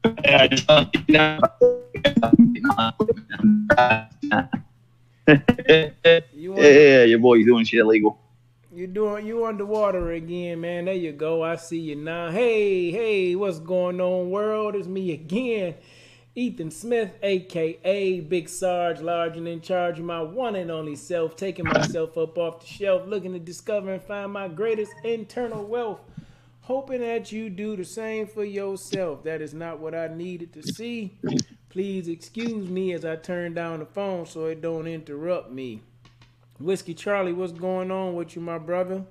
Yeah, just You under yeah, your boy's doing shit illegal. you underwater again, man. There you go. I see you now. Hey, hey, what's going on, world? It's me again. Ethan Smith, aka Big Sarge, large and in charge of my one and only self, taking myself up off the shelf, looking to discover and find my greatest internal wealth, hoping that you do the same for yourself. That is not what I needed to see. Please excuse me as I turn down the phone so it don't interrupt me. Whiskey Charlie, what's going on with you, my brother?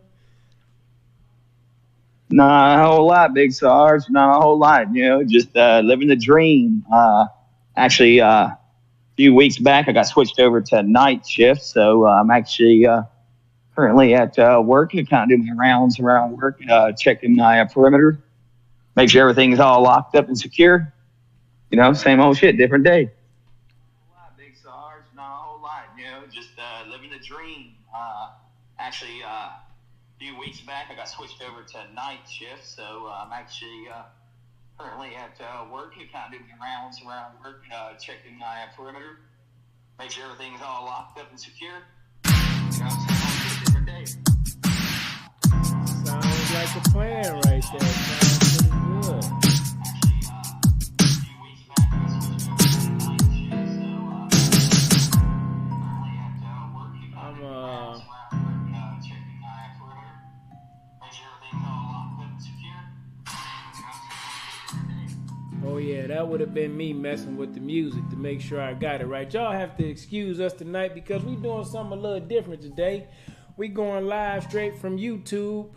Not a whole lot, Big Sarge. Not a whole lot. Just living the dream. Actually, a few weeks back, I got switched over to night shift, so I'm actually currently at work. I kind of do my rounds around work, checking my perimeter, make sure everything's all locked up and secure. Same old shit, different day. Big Sarge, not a whole lot. Just living the dream. Actually, a few weeks back, I got switched over to night shift, so I'm actually currently at work. I kind of do my rounds around work, checking my perimeter, make sure everything's all locked up and secure. Same old shit, different day. Sounds like a plan right there. Sounds pretty good. I'm Oh yeah, that would have been me messing with the music to make sure I got it right. Y'all have to excuse us tonight because we doing something a little different today. We going live straight from YouTube.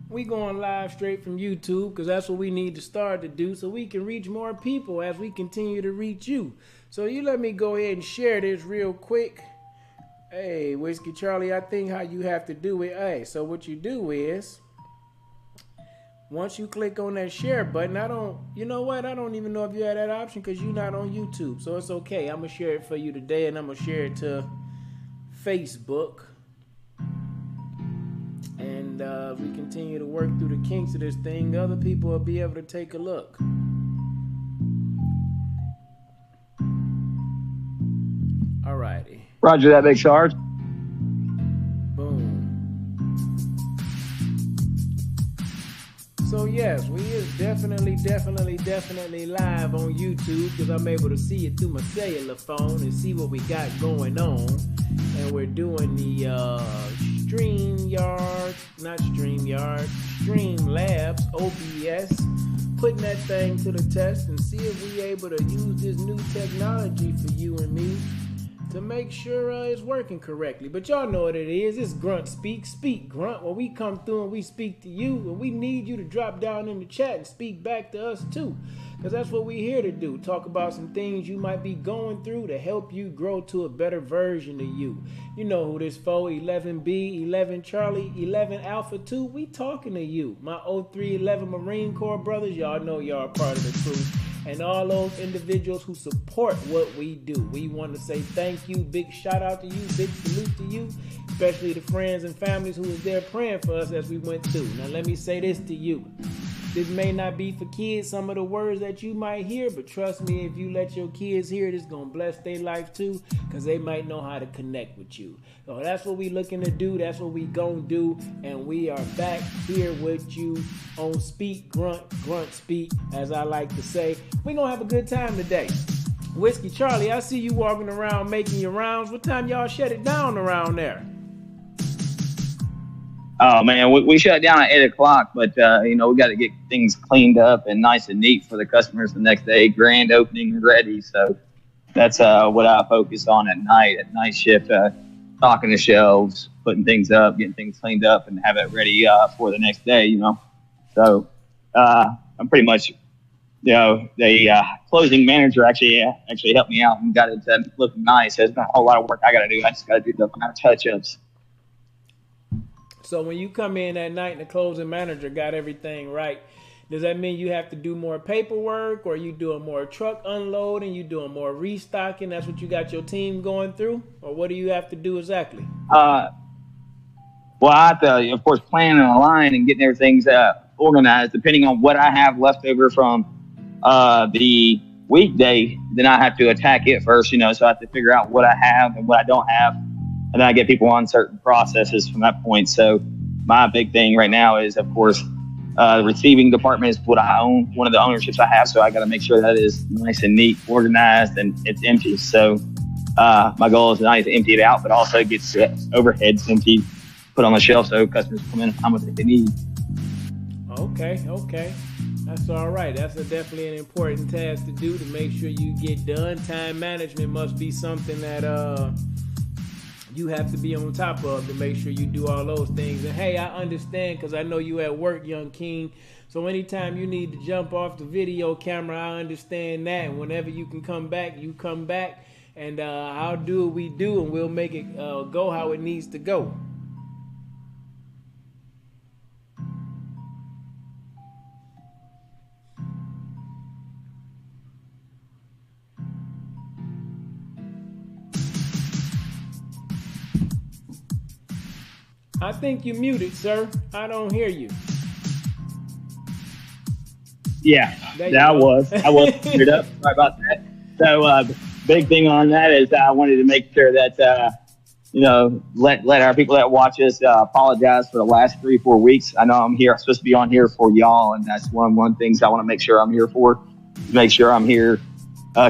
We going live straight from YouTube because that's what we need to start to do so we can reach more people as we continue to reach you. So you let me go ahead and share this real quick. Hey, Whiskey Charlie, I think how you have to do it. Hey, so what you do is once you click on that share button, you know what? I don't even know if you had that option because you're not on YouTube. So it's okay. I'm going to share it for you today and I'm going to share it to Facebook. And we continue to work through the kinks of this thing. Other people will be able to take a look. Alrighty. Roger that, Big Sarge. Boom. So yes, we is definitely live on YouTube because I'm able to see it through my cellular phone and see what we got going on. And we're doing the Streamlabs, OBS, putting that thing to the test and see if we able to use this new technology for you and me to make sure it's working correctly. But y'all know what it is. It's Grunt Speak Grunt. When we come through and we speak to you, and we need you to drop down in the chat and speak back to us too. Because that's what we're here to do. Talk about some things you might be going through to help you grow to a better version of you. You know who this for, 11B, 11 Charlie, 11 Alpha 2. We talking to you. My 0311 Marine Corps brothers, y'all know y'all are part of the crew. And all those individuals who support what we do. We want to say thank you, big shout out to you, big salute to you, especially the friends and families who was there praying for us as we went through. Now let me say this to you. This may not be for kids, some of the words that you might hear, but trust me, if you let your kids hear it, it's going to bless their life too, because they might know how to connect with you. So that's what we looking to do. That's what we going to do. And we are back here with you on Speak Grunt Speak, as I like to say. We're going to have a good time today. Whiskey Charlie, I see you walking around making your rounds. What time y'all shut it down around there? Oh man, we shut down at 8 o'clock, but we got to get things cleaned up and nice and neat for the customers the next day. Grand opening ready, so that's what I focus on at night. At night shift, stocking the shelves, putting things up, getting things cleaned up, and have it ready for the next day. So I'm pretty much, the closing manager actually helped me out and got it looking nice. There's not a whole lot of work I got to do. I just got to do the final touch-ups. So when you come in at night and the closing manager got everything right, does that mean you have to do more paperwork, or you doing more truck unloading, you doing more restocking? That's what you got your team going through? Or what do you have to do exactly? Uh, Well, I have to, of course, plan and align and getting everything organized, depending on what I have left over from the weekday. Then I have to attack it first, so I have to figure out what I have and what I don't have. And then I get people on certain processes from that point. So my big thing right now is, of course, the receiving department is what I own, one of the ownerships I have. So I got to make sure that is nice and neat, organized, and it's empty. So my goal is not only to empty it out, but also get the overheads emptied, put on the shelf so customers come in and find what they need. Okay. That's all right. That's definitely an important task to do to make sure you get done. Time management must be something that you have to be on top of to make sure you do all those things. And hey, I understand because I know you at work, young king. So anytime you need to jump off the video camera, I understand that. And whenever you can come back, you come back. And I'll do what we do, and we'll make it go how it needs to go. I think you muted, sir. I don't hear you. Yeah, I was muted up. Sorry about that. So big thing on that is I wanted to make sure that let our people that watch us apologize for the last 3-4 weeks. I know I'm supposed to be on here for y'all, and that's one things I want to make sure I'm here for. Make sure I'm here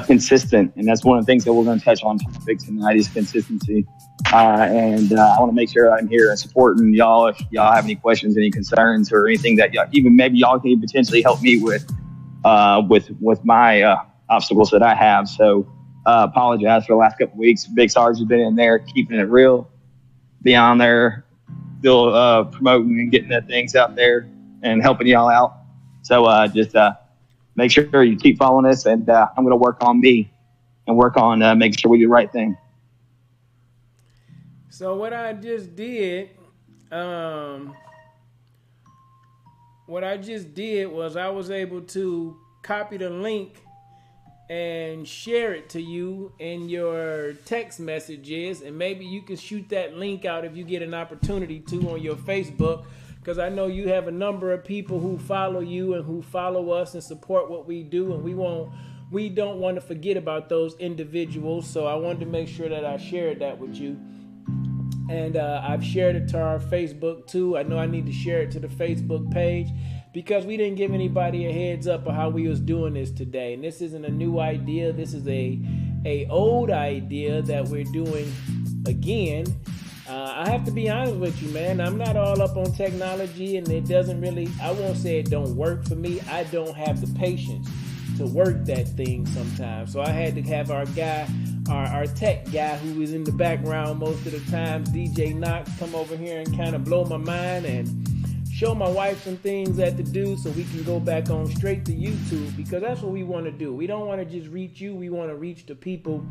consistent, and that's one of the things that we're going to touch on topic tonight is consistency. And I want to make sure I'm here and supporting y'all. If y'all have any questions, any concerns, or anything that even maybe y'all can potentially help me with my obstacles that I have. So apologize for the last couple of weeks. Big Sarge has been in there keeping it real, being on there, still promoting and getting the things out there and helping y'all out. So just make sure you keep following us, and I'm going to work on me and work on making sure we do the right thing. So what I just did was I was able to copy the link and share it to you in your text messages, and maybe you can shoot that link out if you get an opportunity to on your Facebook, because I know you have a number of people who follow you and who follow us and support what we do, and we don't want to forget about those individuals. So I wanted to make sure that I shared that with you. And I've shared it to our Facebook too. I know I need to share it to the Facebook page because we didn't give anybody a heads up of how we was doing this today. And this isn't a new idea. This is a old idea that we're doing again. I have to be honest with you, man. I'm not all up on technology, and it doesn't really, I won't say it don't work for me. I don't have the patience to work that thing sometimes. So I had to have our guy, our tech guy who is in the background most of the times, DJ Knox, come over here and kind of blow my mind and show my wife some things that to do so we can go back on straight to YouTube, because that's what we want to do. We don't want to just reach you. We want to reach the people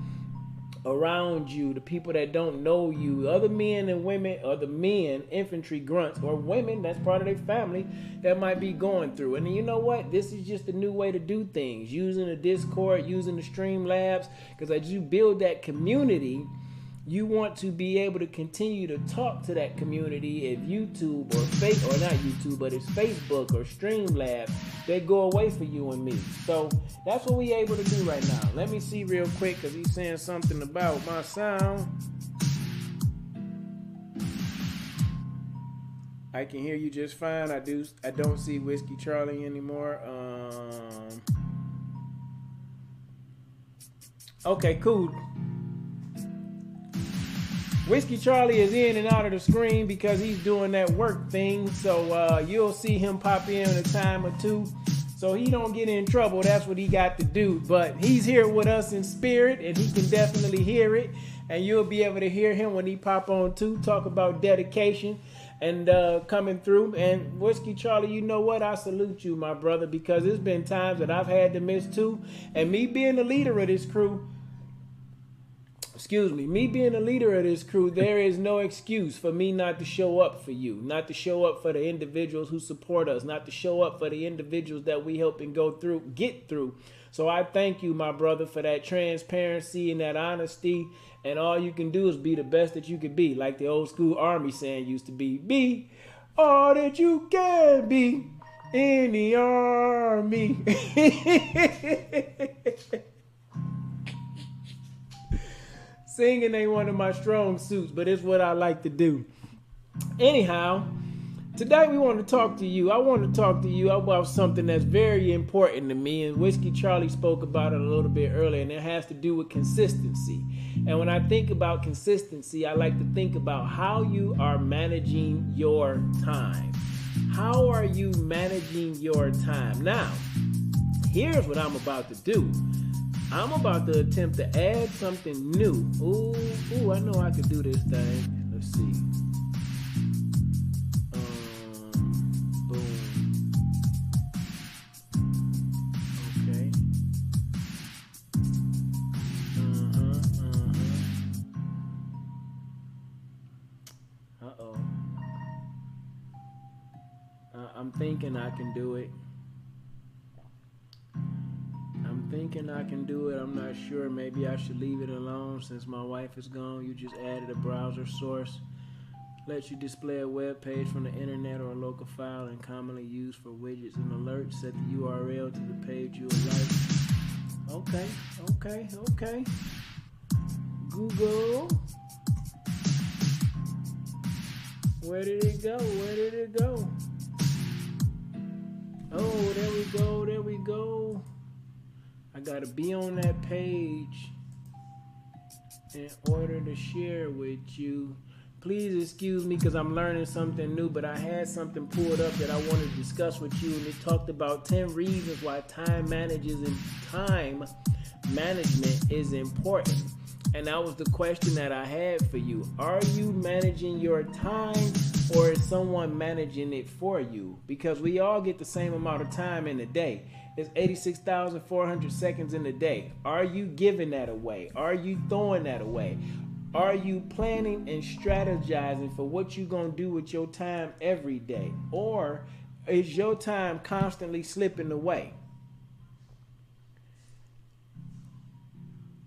around you, the people that don't know you, other men and women, or the men, infantry grunts, or women that's part of their family that might be going through. And you know what? This is just a new way to do things, using the Discord, using the Streamlabs, because as you build that community, you want to be able to continue to talk to that community. If YouTube or not YouTube, but it's Facebook or Streamlabs, they go away for you and me. So that's what we able to do right now. Let me see real quick, because he's saying something about my sound. I can hear you just fine. I don't see Whiskey Charlie anymore. Okay, cool. Whiskey Charlie is in and out of the screen because he's doing that work thing. So you'll see him pop in a time or two. So he don't get in trouble. That's what he got to do. But he's here with us in spirit, and he can definitely hear it. And you'll be able to hear him when he pop on too. Talk about dedication and coming through. And Whiskey Charlie, you know what? I salute you, my brother, because there's been times that I've had to miss too. And me being the leader of this crew, excuse me being a leader of this crew, there is no excuse for me not to show up for you, not to show up for the individuals who support us, not to show up for the individuals that we help and get through. So I thank you, my brother, for that transparency and that honesty. And all you can do is be the best that you can be, like the old school Army saying used to be all that you can be in the Army. Singing ain't one of my strong suits, but it's what I like to do. Anyhow, today we want to talk to you. I want to talk to you about something that's very important to me, and Whiskey Charlie spoke about it a little bit earlier, and it has to do with consistency. And when I think about consistency, I like to think about how you are managing your time. How are you managing your time? Now, here's what I'm about to do. I'm about to attempt to add something new. Ooh, I know I can do this thing. Let's see. Boom. Okay. Uh-oh. I'm thinking I can do it. I'm not sure. Maybe I should leave it alone since my wife is gone. You just added a browser source. Lets you display a web page from the internet or a local file and commonly used for widgets and alerts. Set the URL to the page you would like. Okay. Google. Where did it go? Oh, there we go. I gotta be on that page in order to share with you. Please excuse me because I'm learning something new, but I had something pulled up that I wanted to discuss with you, and it talked about 10 reasons why time management is important. And that was the question that I had for you. Are you managing your time, or is someone managing it for you? Because we all get the same amount of time in a day. It's 86,400 seconds in a day. Are you giving that away? Are you throwing that away? Are you planning and strategizing for what you're going to do with your time every day? Or is your time constantly slipping away?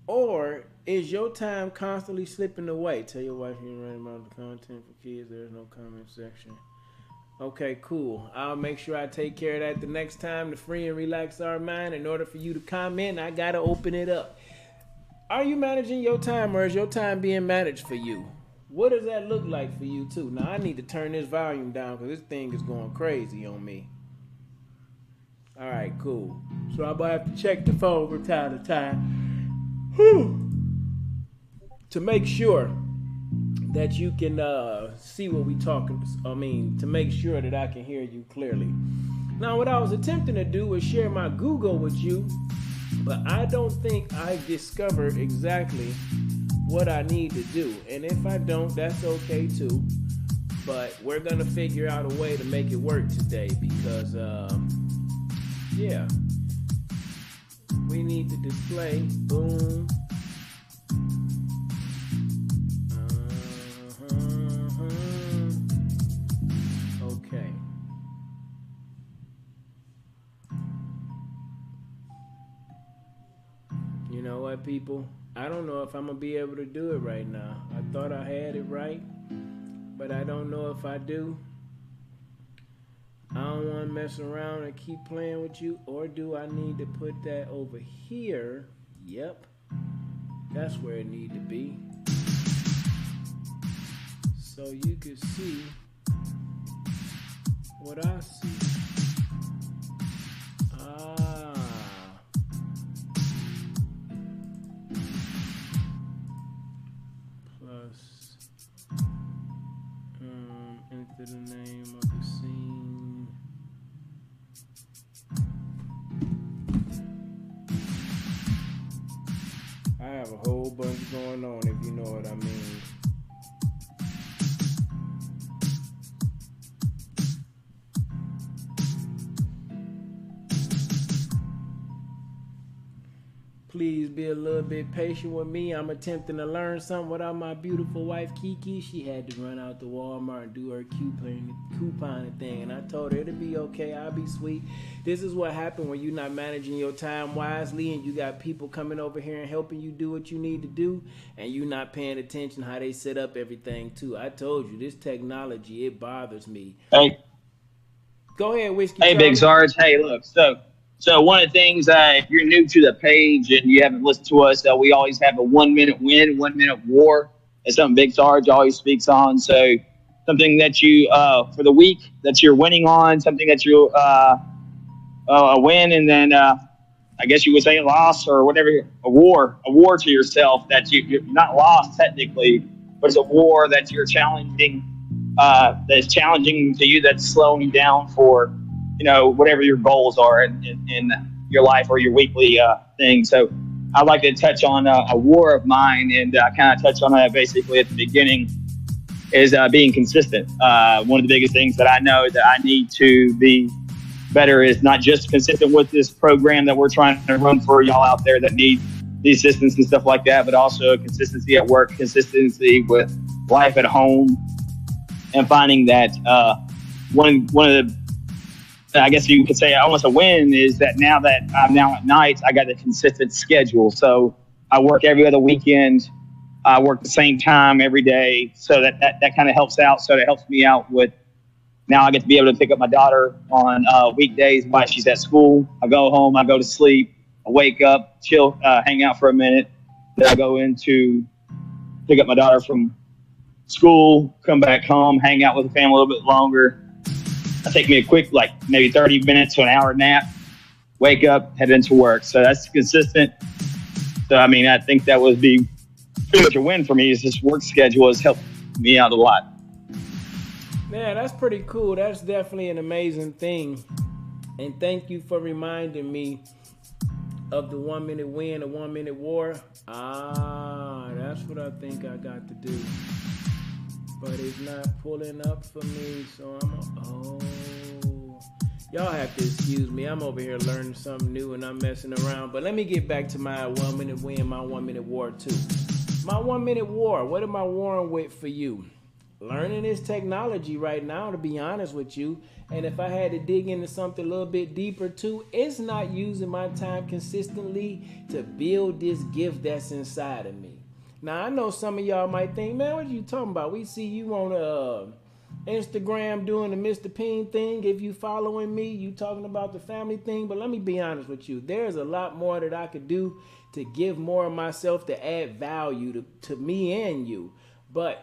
Or is your time constantly slipping away? Tell your wife you ain't writing about the content for kids. There's no comment section. Okay, cool. I'll make sure I take care of that the next time to free and relax our mind. In order for you to comment, I got to open it up. Are you managing your time, or is your time being managed for you? What does that look like for you, too? Now, I need to turn this volume down because this thing is going crazy on me. All right, cool. So I'm going to have to check the phone from time to time. To make sure that you can see what we talking. To make sure that I can hear you clearly. Now, what I was attempting to do was share my Google with you, but I don't think I discovered exactly what I need to do. And if I don't, that's okay too. But we're gonna figure out a way to make it work today because, we need to display. Boom. Okay. You know what, people? I don't know if I'm going to be able to do it right now. I thought I had it right, but I don't know if I do. I don't want to mess around and keep playing with you, or do I need to put that over here? Yep. That's where it need to be. So you can see what I see. Plus, enter the name of the scene. I have a whole bunch going on, if you know what I mean. please be a little bit patient with me. I'm attempting to learn something without my beautiful wife Kiki. She had to run out to Walmart and do her couponing thing, and I told her it'll be okay. I'll be sweet. This is what happened when you're not managing your time wisely, and you got people coming over here and helping you do what you need to do, and you not paying attention how they set up everything too. I told you this technology, it bothers me. Hey, Go ahead, Whiskey hey, Big Charlie. Sarge. Hey, look. So one of the things, if you're new to the page and you haven't listened to us, we always have a 1 minute win, 1 minute war. It's something Big Sarge always speaks on. So something that you for the week that you're winning on, something that you win, and then I guess you would say loss or whatever, a war to yourself that you're not lost technically, but it's a war that you're challenging, that's challenging to you, that's slowing you down for, whatever your goals are in your life or your weekly thing. So I'd like to touch on a war of mine, and kind of touch on that basically at the beginning, is being consistent. One of the biggest things that I know that I need to be better is not just consistent with this program that we're trying to run for y'all out there that need the assistance and stuff like that, but also consistency at work, consistency with life at home, and finding that one of the, I guess you could say almost a win, is that now that I'm now at night, I got a consistent schedule. So I work every other weekend. I work the same time every day. So that kind of helps out. So that helps me out with, now I get to be able to pick up my daughter on weekdays while she's at school. I go home, I go to sleep, I wake up, chill, hang out for a minute. Then I go in to pick up my daughter from school, come back home, hang out with the family a little bit longer. I take me a quick, like maybe 30 minutes to an hour nap, wake up, head into work. So that's consistent. So, I mean, I think that would be pretty much a win for me, is this work schedule has helped me out a lot. Man, that's pretty cool. That's definitely an amazing thing. And thank you for reminding me of the 1 minute win, a 1 minute war. That's what I think I got to do. But it's not pulling up for me, so y'all have to excuse me. I'm over here learning something new and I'm messing around. But let me get back to my 1 minute win, my 1 minute war too. My 1 minute war, what am I warring with for you? Learning this technology right now, to be honest with you. And if I had to dig into something a little bit deeper too, it's not using my time consistently to build this gift that's inside of me. Now, I know some of y'all might think, man, what are you talking about? We see you on Instagram doing the Mr. Peen thing. If you following me, you talking about the family thing. But let me be honest with you. There's a lot more that I could do to give more of myself, to add value to me and you. But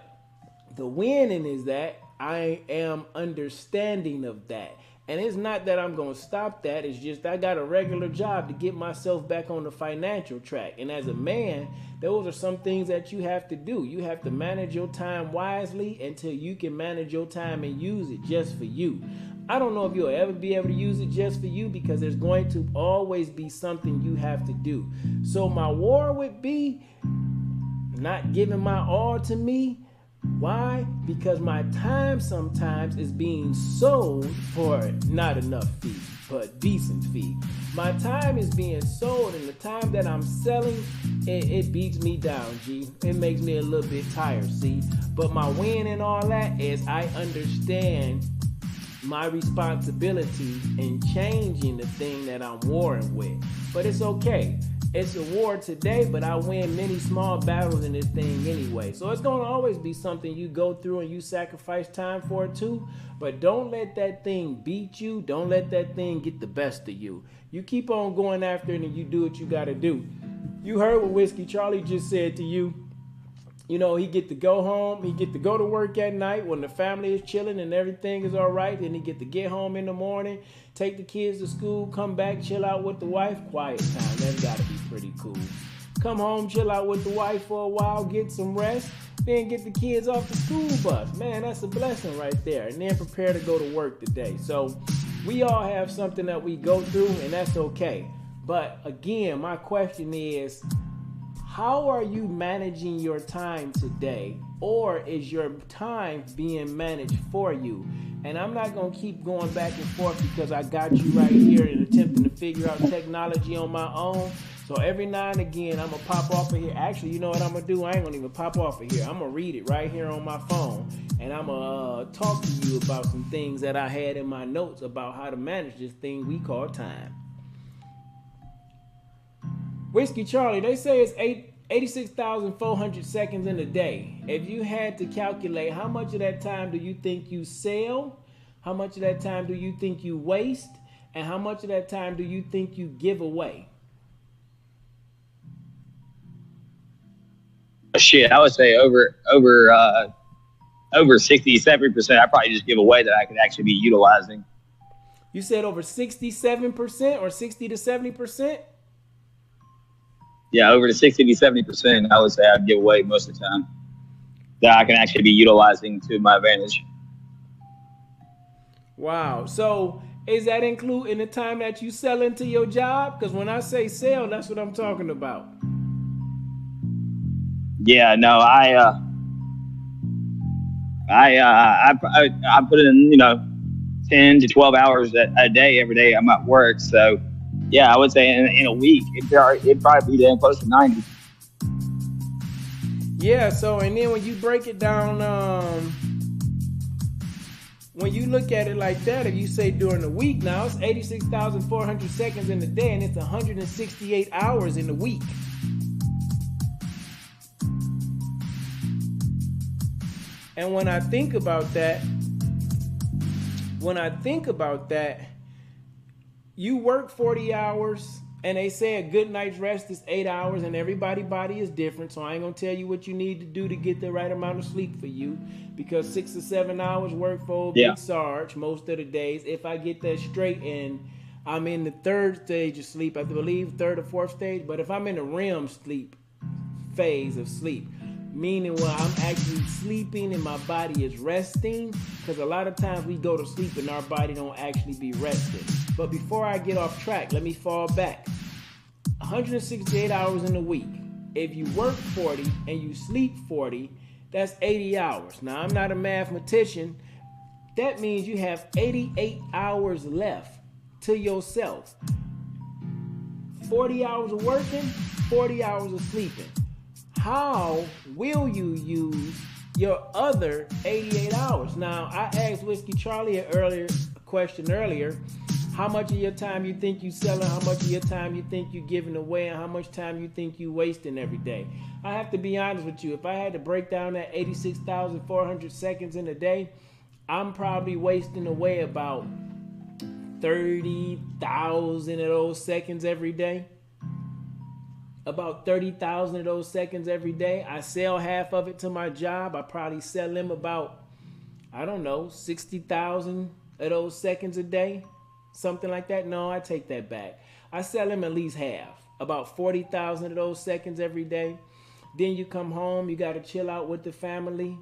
the winning is that I am understanding of that. And it's not that I'm going to stop that. It's just I got a regular job to get myself back on the financial track. And as a man, those are some things that you have to do. You have to manage your time wisely until you can manage your time and use it just for you. I don't know if you'll ever be able to use it just for you, because there's going to always be something you have to do. So my war would be not giving my all to me. Why? Because my time sometimes is being sold for not enough fee, but decent fee. My time is being sold, and the time that I'm selling, it beats me down, G. It makes me a little bit tired, see? But my win and all that is I understand my responsibility in changing the thing that I'm warring with. But it's okay. It's a war today, but I win many small battles in this thing anyway. So it's going to always be something you go through and you sacrifice time for it too. But don't let that thing beat you. Don't let that thing get the best of you. You keep on going after it and you do what you got to do. You heard what Whiskey Charlie just said to you. You know, he get to go home. He get to go to work at night when the family is chilling and everything is all right. Then he get to get home in the morning, take the kids to school, come back, chill out with the wife. Quiet time. That's got to be pretty cool. Come home, chill out with the wife for a while, get some rest, then get the kids off the school bus. Man, that's a blessing right there. And then prepare to go to work today. So we all have something that we go through, and that's okay. But again, my question is, how are you managing your time today? Or is your time being managed for you? And I'm not going to keep going back and forth because I got you right here and attempting to figure out technology on my own. So every now and again, I'm gonna pop off of here. Actually, you know what I'm gonna do? I ain't gonna even pop off of here. I'm gonna read it right here on my phone, and I'm gonna talk to you about some things that I had in my notes about how to manage this thing we call time. Whiskey Charlie, they say it's 86,400 seconds in a day. If you had to calculate how much of that time do you think you sell, how much of that time do you think you waste, and how much of that time do you think you give away? Shit, I would say over 60-70%. I probably just give away that I could actually be utilizing. You said over 67% or 60 to 70%? Yeah, over to 60-70%. I would say I'd give away most of the time that I can actually be utilizing to my advantage. Wow. So is that including the time that you sell into your job? Because when I say sell, that's what I'm talking about. Yeah, no, I put in 10 to 12 hours a day every day I'm at work. So yeah, I would say in a week it'd probably be damn close to 90. Yeah. So and then when you break it down, when you look at it like that, if you say during the week, now it's 86,400 seconds in the day, and it's 168 hours in the week. And when I think about that, you work 40 hours, and they say a good night's rest is 8 hours, and everybody's body is different. So I ain't gonna tell you what you need to do to get the right amount of sleep for you, because 6 or 7 hours work for Big Sarge most of the days. If I get that straight, and I'm in the third stage of sleep, I believe third or fourth stage. But if I'm in the REM sleep phase of sleep, meaning where I'm actually sleeping and my body is resting, because a lot of times we go to sleep and our body don't actually be rested. But before I get off track, let me fall back. 168 hours in a week. If you work 40 and you sleep 40, that's 80 hours. Now, I'm not a mathematician. That means you have 88 hours left to yourself. 40 hours of working, 40 hours of sleeping. How will you use your other 88 hours? Now, I asked Whiskey Charlie a question earlier. How much of your time you think you selling? How much of your time you think you giving away? And how much time you think you wasting every day? I have to be honest with you. If I had to break down that 86,400 seconds in a day, I'm probably wasting away about 30,000 of those seconds every day. About 30,000 of those seconds every day. I sell half of it to my job. I probably sell them about, 60,000 of those seconds a day. Something like that. No, I take that back. I sell them at least half. About 40,000 of those seconds every day. Then you come home. You got to chill out with the family.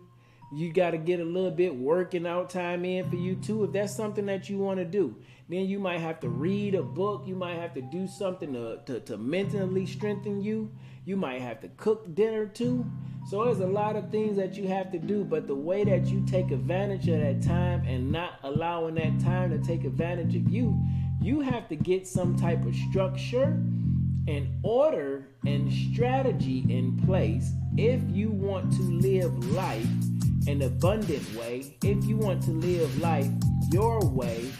You got to get a little bit working out time in for you too. If that's something that you want to do. Then you might have to read a book. You might have to do something to mentally strengthen you. You might have to cook dinner too. So there's a lot of things that you have to do. But the way that you take advantage of that time and not allowing that time to take advantage of you, you have to get some type of structure and order and strategy in place if you want to live life an abundant way, if you want to live life your way,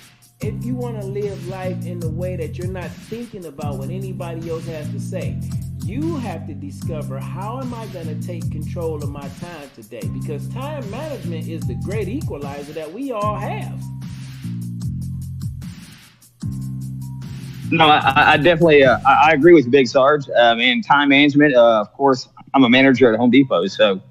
if you want to live life in the way that you're not thinking about what anybody else has to say. You have to discover, how am I going to take control of my time today? Because time management is the great equalizer that we all have. No, I definitely I agree with you, Big Sarge. And time management, of course, I'm a manager at Home Depot, so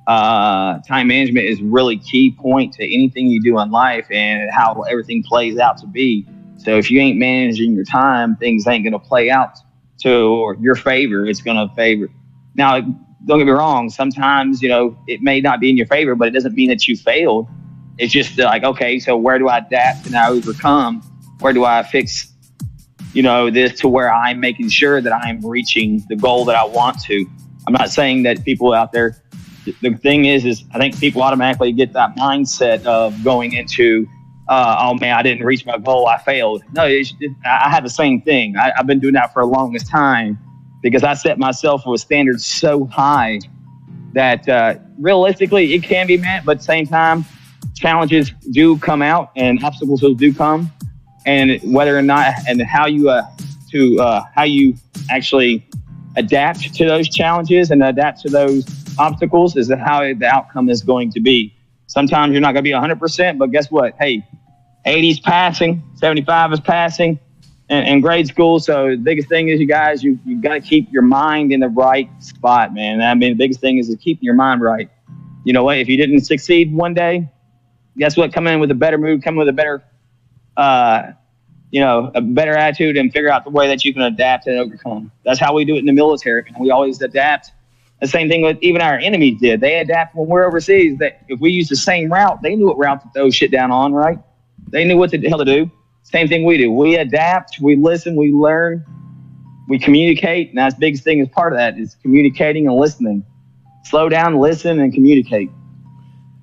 time management is really key point to anything you do in life and how everything plays out to be. So if you ain't managing your time, things ain't going to play out to your favor. It's going to favor. Now, don't get me wrong. Sometimes, it may not be in your favor, but it doesn't mean that you failed. It's just like, okay, so where do I adapt and I overcome? Where do I fix, this to where I'm making sure that I'm reaching the goal that I want to? I'm not saying that people out there, the thing is I think people automatically get that mindset of going into, oh man, I didn't reach my goal, I failed. No, I have the same thing. I've been doing that for the longest time. because I set myself with standards so high that realistically it can be met, but at the same time, challenges do come out and obstacles do come, and whether or not and how you actually adapt to those challenges and adapt to those obstacles is how the outcome is going to be. Sometimes you're not going to be 100%, but guess what? Hey, 80 is passing, 75 is passing in grade school. So the biggest thing is, you guys, you got to keep your mind in the right spot, man. I mean, the biggest thing is to keep your mind right. You know what? If you didn't succeed one day, guess what? Come in with a better mood, come with a better, a better attitude, and figure out the way that you can adapt and overcome. That's how we do it in the military. We always adapt. The same thing with even our enemies did. They adapt when we're overseas. That if we use the same route, they knew what route to throw shit down on, right? They knew what the hell to do. Same thing we do. We adapt, we listen, we learn, we communicate. And that's the biggest thing as part of that is communicating and listening. Slow down, listen, and communicate.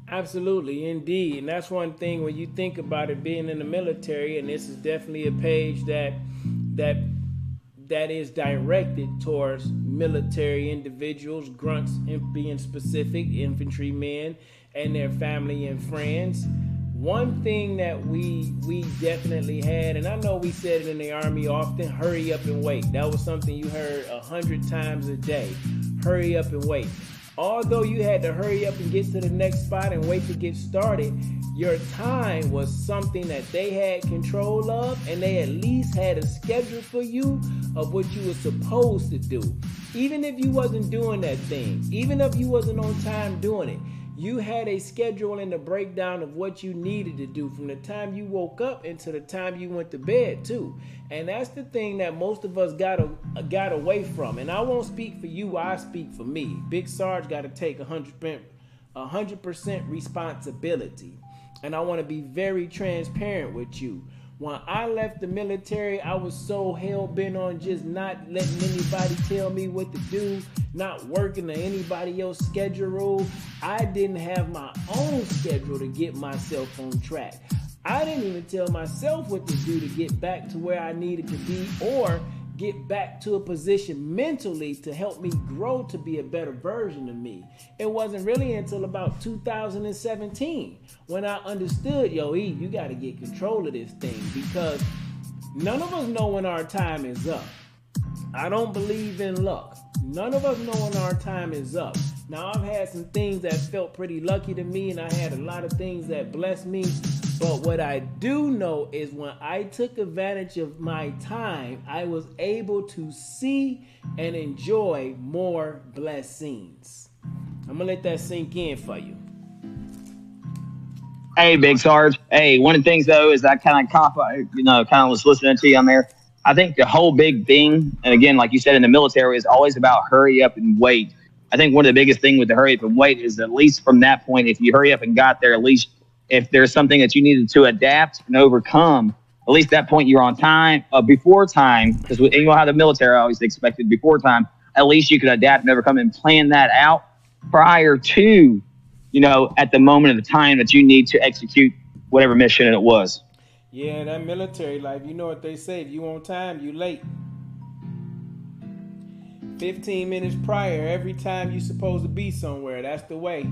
Absolutely, indeed. And that's one thing when you think about it, being in the military, and this is definitely a page that is directed towards military individuals, grunts, being specific, infantrymen, and their family and friends. One thing that we definitely had, and I know we said it in the Army often, hurry up and wait. That was something you heard 100 times a day. Hurry up and wait. Although you had to hurry up and get to the next spot and wait to get started, your time was something that they had control of, and they at least had a schedule for you of what you were supposed to do. Even if you wasn't doing that thing, even if you wasn't on time doing it, you had a schedule and a breakdown of what you needed to do from the time you woke up until the time you went to bed too. And that's the thing that most of us got away from. And I won't speak for you, I speak for me. Big Sarge got to take 100% responsibility. And I want to be very transparent with you. When I left the military, I was so hell-bent on just not letting anybody tell me what to do, not working to anybody else's schedule. I didn't have my own schedule to get myself on track. I didn't even tell myself what to do to get back to where I needed to be or get back to a position mentally to help me grow to be a better version of me. It wasn't really until about 2017 when I understood, you got to get control of this thing, because none of us know when our time is up. I don't believe in luck. None of us know when our time is up. Now, I've had some things that felt pretty lucky to me, and I had a lot of things that blessed me. But what I do know is when I took advantage of my time, I was able to see and enjoy more blessings. I'm going to let that sink in for you. Hey, Big Sarge. Hey, one of the things, though, is I kind of was listening to you on there. I think the whole big thing, and again, like you said, in the military, is always about hurry up and wait. I think one of the biggest things with the hurry up and wait is, at least from that point, if you hurry up and got there, at least if there's something that you needed to adapt and overcome, at least that point you're on time, before time, because you know how the military always expected before time, at least you could adapt and overcome and plan that out prior to, at the moment of the time that you need to execute whatever mission it was. Yeah, that military life, you know what they say, if you on time, you late. 15 minutes prior, every time you supposed to be somewhere, that's the way.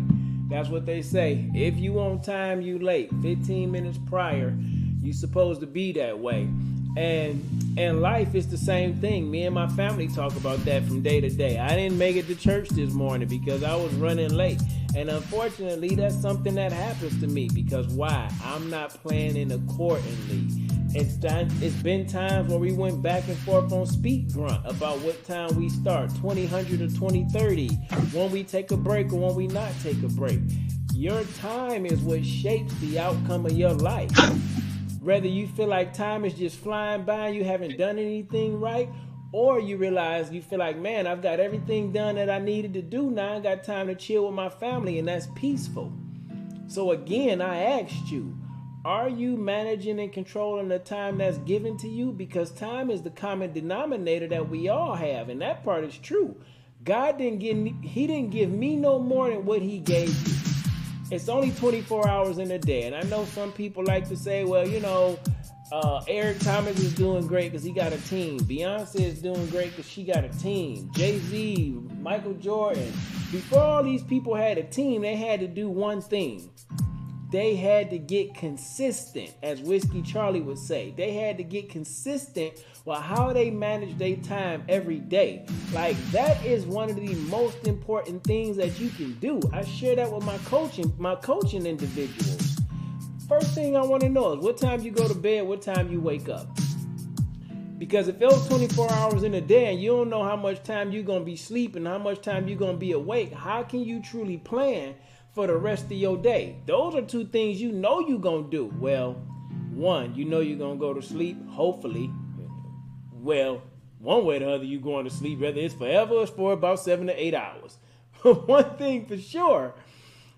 That's what they say. If you on time, you late. 15 minutes prior, you supposed to be that way. And life is the same thing. Me and my family talk about that from day to day. I didn't make it to church this morning because I was running late. And unfortunately, that's something that happens to me because why? I'm not planning accordingly. It's been times where we went back and forth on Speak Grunt about what time we start, 2000 or 2030, when we take a break or when we not take a break. Your time is what shapes the outcome of your life. Whether you feel like time is just flying by and you haven't done anything right, or you realize you feel like, man, I've got everything done that I needed to do now. I got time to chill with my family, and that's peaceful. So again, I asked you, are you managing and controlling the time that's given to you? Because time is the common denominator that we all have, and that part is true. God didn't give me no more than what he gave you. It's only 24 hours in a day, and I know some people like to say, well, Eric Thomas is doing great because he got a team. Beyonce is doing great because she got a team. Jay-Z, Michael Jordan. Before all these people had a team, they had to do one thing. They had to get consistent, as Whiskey Charlie would say. They had to get consistent with how they manage their time every day. Like, that is one of the most important things that you can do. I share that with my coaching individuals. First thing I want to know is what time you go to bed, what time you wake up. Because if it was 24 hours in a day and you don't know how much time you're going to be sleeping, how much time you're going to be awake, how can you truly plan for the rest of your day? Those are two things you know you're going to do. Well, one, you know you're going to go to sleep, hopefully. Well, one way or the other, you're going to sleep, whether it's forever or it's for about 7 to 8 hours. But one thing for sure,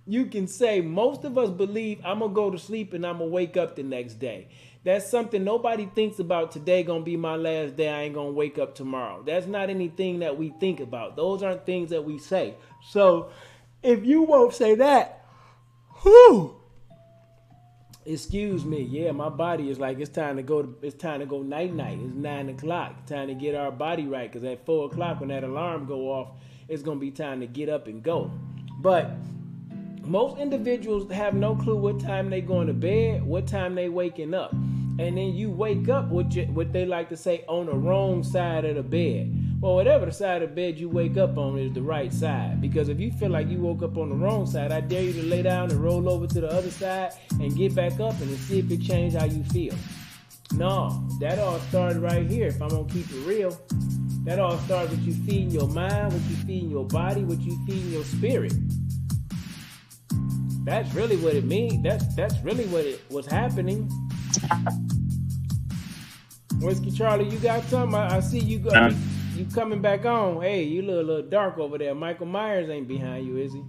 you can say most of us believe I'm going to go to sleep and I'm going to wake up the next day. That's something nobody thinks about. Today going to be my last day. I ain't going to wake up tomorrow. That's not anything that we think about. Those aren't things that we say. So if you won't say that, whew, excuse me. Yeah, my body is like, it's time to go night night. It's 9 o'clock. Time to get our body right. Because at 4 o'clock when that alarm go off, it's going to be time to get up and go. But most individuals have no clue what time they going to bed, what time they waking up. And then you wake up what they like to say on the wrong side of the bed. Well, whatever the side of the bed you wake up on is the right side. Because if you feel like you woke up on the wrong side, I dare you to lay down and roll over to the other side and get back up and see if it changed how you feel. No, that all started right here, if I'm going to keep it real. That all started with you feeding your mind, what you feeding your body, what you feeding your spirit. That's really what it means. That's really what it was happening. Whiskey Charlie, you got something? I see you go. You coming back on? Hey, you look a little dark over there. Michael Myers ain't behind you, is he?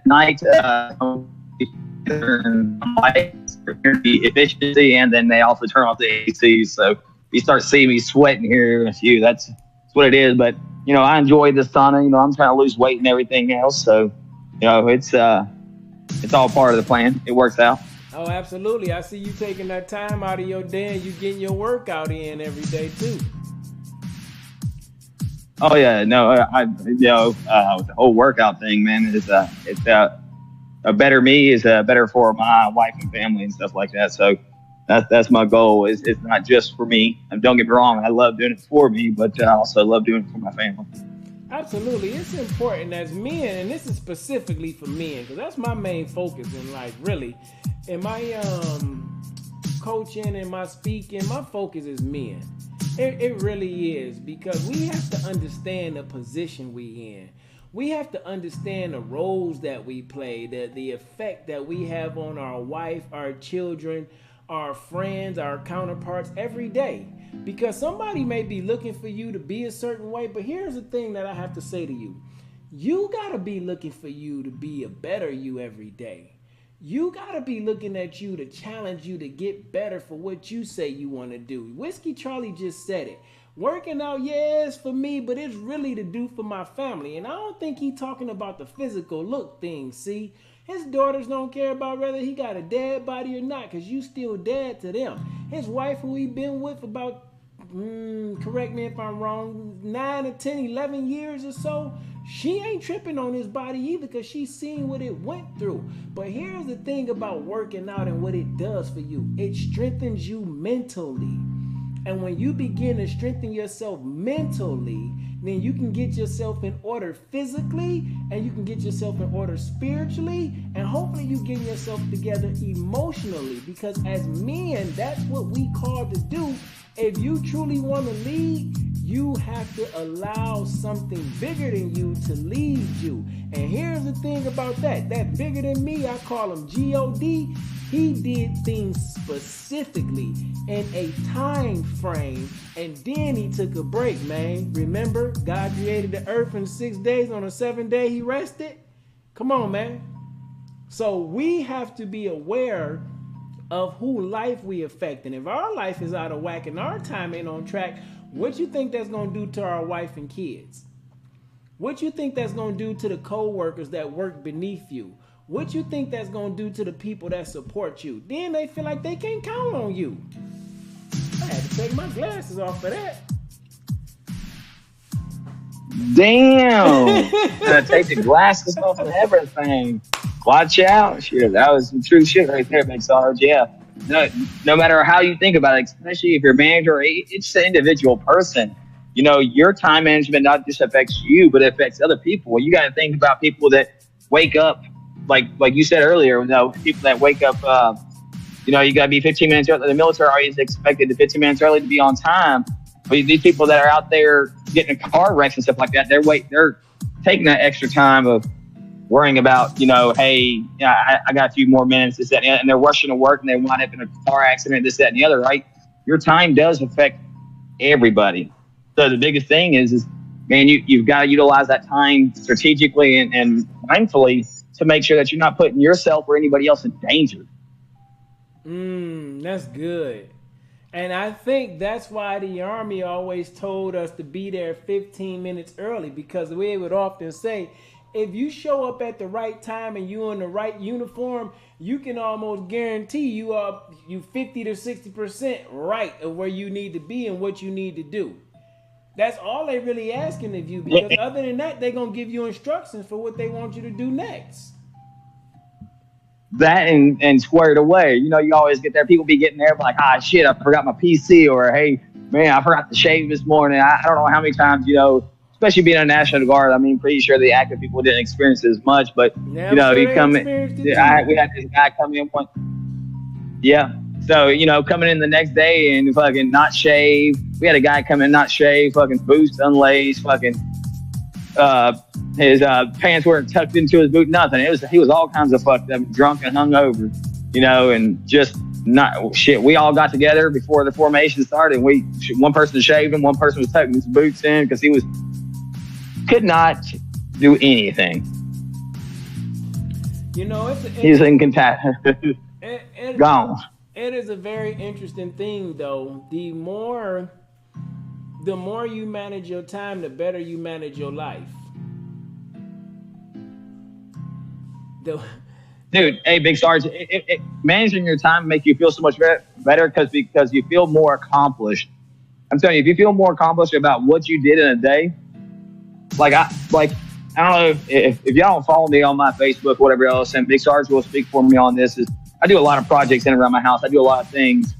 Night, efficiency, and then they also turn off the AC. So you start seeing me sweating here. That's what it is. But I enjoy the sauna. I'm trying to lose weight and everything else. So it's all part of the plan. It works out. Oh, absolutely. I see you taking that time out of your day and you getting your workout in every day too. Oh yeah, no, the whole workout thing, man, is a better me is better for my wife and family and stuff like that. So that's my goal. It's not just for me. And don't get me wrong, I love doing it for me, but I also love doing it for my family. Absolutely. It's important as men, and this is specifically for men, because that's my main focus in life, really. In my coaching and my speaking, my focus is men. It really is, because we have to understand the position we in. We have to understand the roles that we play, the effect that we have on our wife, our children, our friends, our counterparts every day. Because somebody may be looking for you to be a certain way, but here's the thing that I have to say to you. You gotta be looking for you to be a better you every day. You gotta be looking at you to challenge you to get better for what you say you want to do. Whiskey Charlie just said it. Working out, yeah, it's for me, but it's really to do for my family. And I don't think he's talking about the physical look thing, see? His daughters don't care about whether he got a dad body or not, because you still dad to them. His wife, who he been with for about, correct me if I'm wrong, 9 or 10, 11 years or so, she ain't tripping on his body either, because she's seen what it went through. But here's the thing about working out and what it does for you. It strengthens you mentally. And when you begin to strengthen yourself mentally, then you can get yourself in order physically, and you can get yourself in order spiritually, and hopefully you get yourself together emotionally. Because as men, that's what we called to do. If you truly want to lead, you have to allow something bigger than you to lead you. And here's the thing about that bigger than me, I call him God. He did things specifically in a time frame, and then he took a break, man. Remember, God created the earth in 6 days. On the 7th day, he rested. Come on, man. So we have to be aware of who life we affect. And if our life is out of whack and our time ain't on track, what you think that's going to do to our wife and kids? What you think that's going to do to the co-workers that work beneath you? what you think that's gonna do to the people that support you? Then they feel like they can't count on you. I had to take my glasses off for that. Damn. Gotta take the glasses off and everything. Watch out. Shit, that was some true shit right there, Big Sarge. Yeah. No matter how you think about it, especially if you're a manager, it's an individual person. Your time management not just affects you, but it affects other people. You got to think about people that wake up, like you said earlier, people that wake up, you got to be 15 minutes early. The military always expected the 15 minutes early to be on time. But these people that are out there getting in car wrecks and stuff like that, they're taking that extra time of worrying about, hey, I got a few more minutes, this, that, and they're rushing to work and they wind up in a car accident, this, that, and the other, right? Your time does affect everybody. So the biggest thing is man, you've got to utilize that time strategically and mindfully to make sure that you're not putting yourself or anybody else in danger. That's good. And I think that's why the Army always told us to be there 15 minutes early, because we would often say, if you show up at the right time and you're in the right uniform, you can almost guarantee you 50 to 60% right of where you need to be and what you need to do. That's all they really asking of you, because other than that, they're going to give you instructions for what they want you to do next. That and squared away. You always get there. People be getting there like, shit, I forgot my PC, or hey, man, I forgot to shave this morning. I don't know how many times, especially being a National Guard. I mean, pretty sure the active people didn't experience it as much, but you come in. We had this guy come in one. Yeah. So, coming in the next day and fucking not shave. We had a guy come in not shave, fucking boots unlaced, fucking his pants weren't tucked into his boot, nothing. He was all kinds of fucked up, drunk and hungover, and just not shit. We all got together before the formation started. And one person shaved him, one person was tucking his boots in because he could not do anything. He's in contact. Gone. It is a very interesting thing, though. The more you manage your time, the better you manage your life. Dude, hey, Big Sarge, managing your time make you feel so much better because you feel more accomplished. I'm telling you, if you feel more accomplished about what you did in a day, I don't know if y'all don't follow me on my Facebook, whatever else, and Big Sarge will speak for me on this. I do a lot of projects in and around my house. I do a lot of things.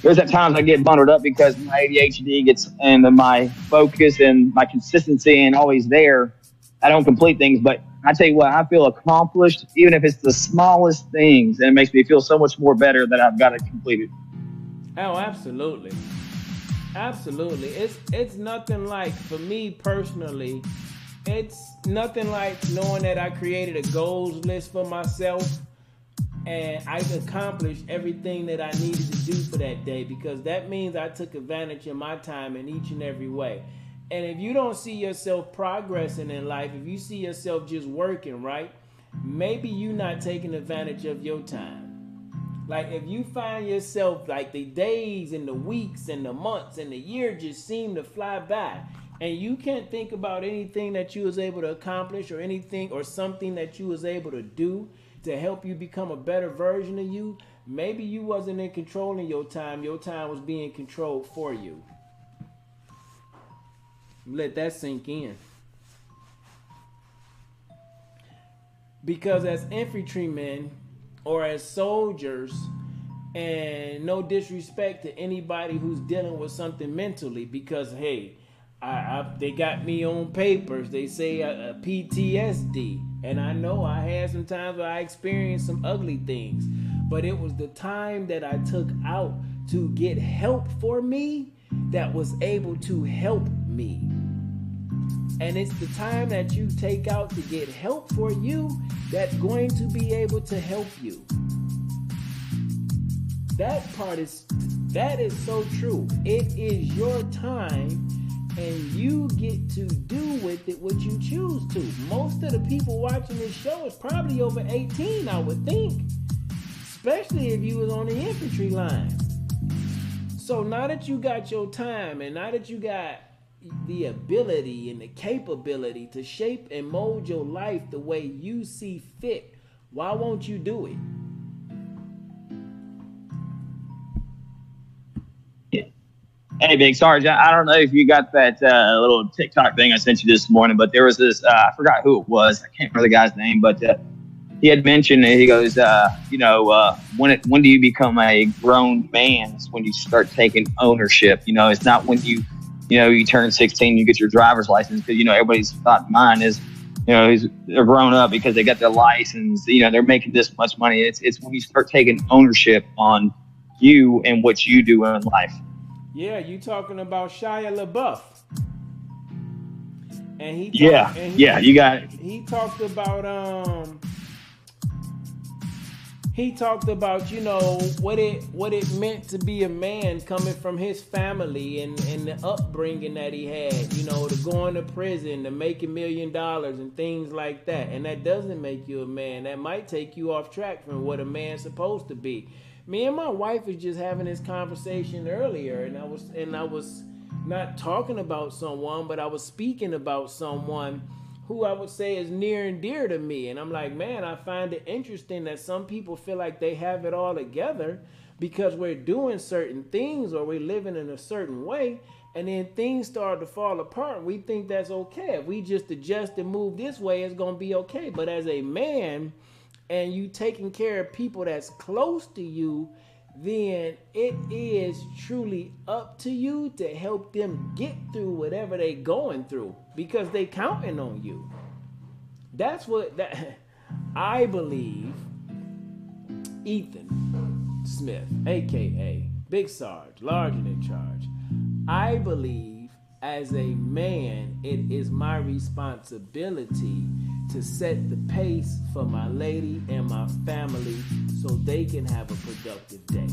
There's at times I get bundled up because my ADHD gets into my focus and my consistency ain't always there. I don't complete things, but I tell you what, I feel accomplished, even if it's the smallest things, and it makes me feel so much more better that I've got it completed. Oh, absolutely. Absolutely. It's nothing like, for me personally, it's nothing like knowing that I created a goals list for myself and I accomplished everything that I needed to do for that day, because that means I took advantage of my time in each and every way. And if you don't see yourself progressing in life, if you see yourself just working, right, maybe you're not taking advantage of your time. Like if you find yourself like the days and the weeks and the months and the year just seem to fly by, and you can't think about anything that you was able to accomplish or anything or something that you was able to do to help you become a better version of you, maybe you wasn't in control of your time was being controlled for you. Let that sink in. Because as infantrymen or as soldiers, and no disrespect to anybody who's dealing with something mentally, because hey, they got me on papers. They say PTSD, and I know I had some times where I experienced some ugly things, but it was the time that I took out to get help for me that was able to help me. And it's the time that you take out to get help for you that's going to be able to help you. That is so true. It is your time, and you get to do with it what you choose to. Most of the people watching this show is probably over 18, I would think. Especially if you was on the infantry line. So now that you got your time, and now that you got the ability and the capability to shape and mold your life the way you see fit, why won't you do it? Hey, Big Sarge, I don't know if you got that little TikTok thing I sent you this morning, but there was this, I forgot who it was. I can't remember the guy's name, but he had mentioned, he goes, when do you become a grown man? It's when you start taking ownership. It's not when you turn 16, you get your driver's license, because, everybody's thought in mind is, they're grown up because they got their license, they're making this much money. It's when you start taking ownership on you and what you do in life. Yeah, you talking about Shia LaBeouf. And he you got it. He talked about what it meant to be a man, coming from his family and the upbringing that he had, to going to prison, to make $1 million and things like that. And that doesn't make you a man. That might take you off track from what a man's supposed to be. Me and my wife was just having this conversation earlier, and I was not talking about someone, but I was speaking about someone who I would say is near and dear to me. And I'm like, man, I find it interesting that some people feel like they have it all together because we're doing certain things or we're living in a certain way, and then things start to fall apart, and we think that's okay. If we just adjust and move this way, it's going to be okay. But as a man, and you taking care of people that's close to you, then it is truly up to you to help them get through whatever they going through, because they counting on you. That's what I believe. Ethan Smith, aka Big Sarge, larger than charge. I believe as a man, it is my responsibility to set the pace for my lady and my family so they can have a productive day.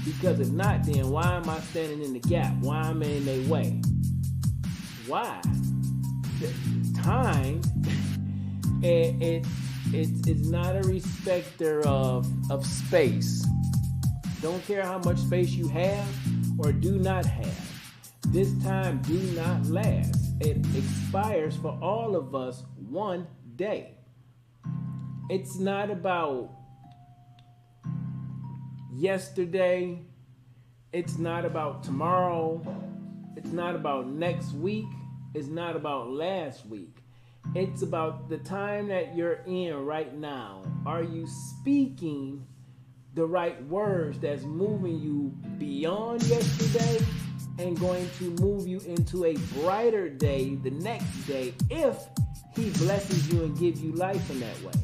Because if not, then why am I standing in the gap? Why am I in their way? Why? Time, it's not a respecter of space. Don't care how much space you have or do not have. This time do not last. It expires for all of us one day. It's not about yesterday. It's not about tomorrow. It's not about next week. It's not about last week. It's about the time that you're in right now. Are you speaking the right words that's moving you beyond yesterday and going to move you into a brighter day the next day if he blesses you and gives you life in that way?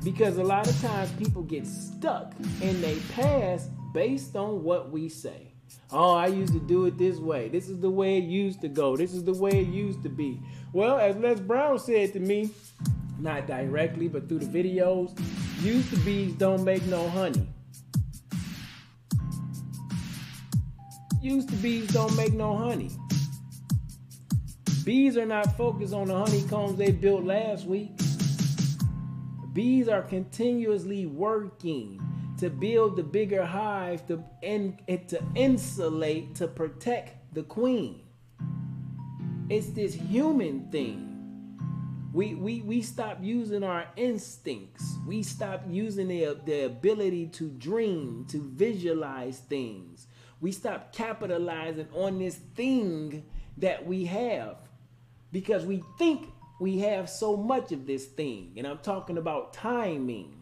Because a lot of times people get stuck in their past based on what we say. Oh, I used to do it this way. This is the way it used to go. This is the way it used to be. Well, as Les Brown said to me, not directly, but through the videos, used to bees don't make no honey. Used to bees don't make no honey. Bees are not focused on the honeycombs they built last week. Bees are continuously working to build the bigger hive to insulate, to protect the queen. It's this human thing. We stop using our instincts. We stop using the ability to dream, to visualize things. We stop capitalizing on this thing that we have because we think we have so much of this thing. And I'm talking about timing.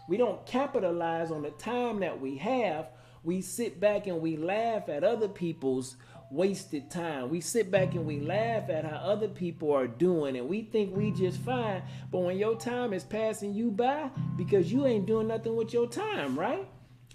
We don't capitalize on the time that we have. We sit back and we laugh at other people's wasted time. We sit back and we laugh at how other people are doing, and we think we just fine. But when your time is passing you by, because you ain't doing nothing with your time, right?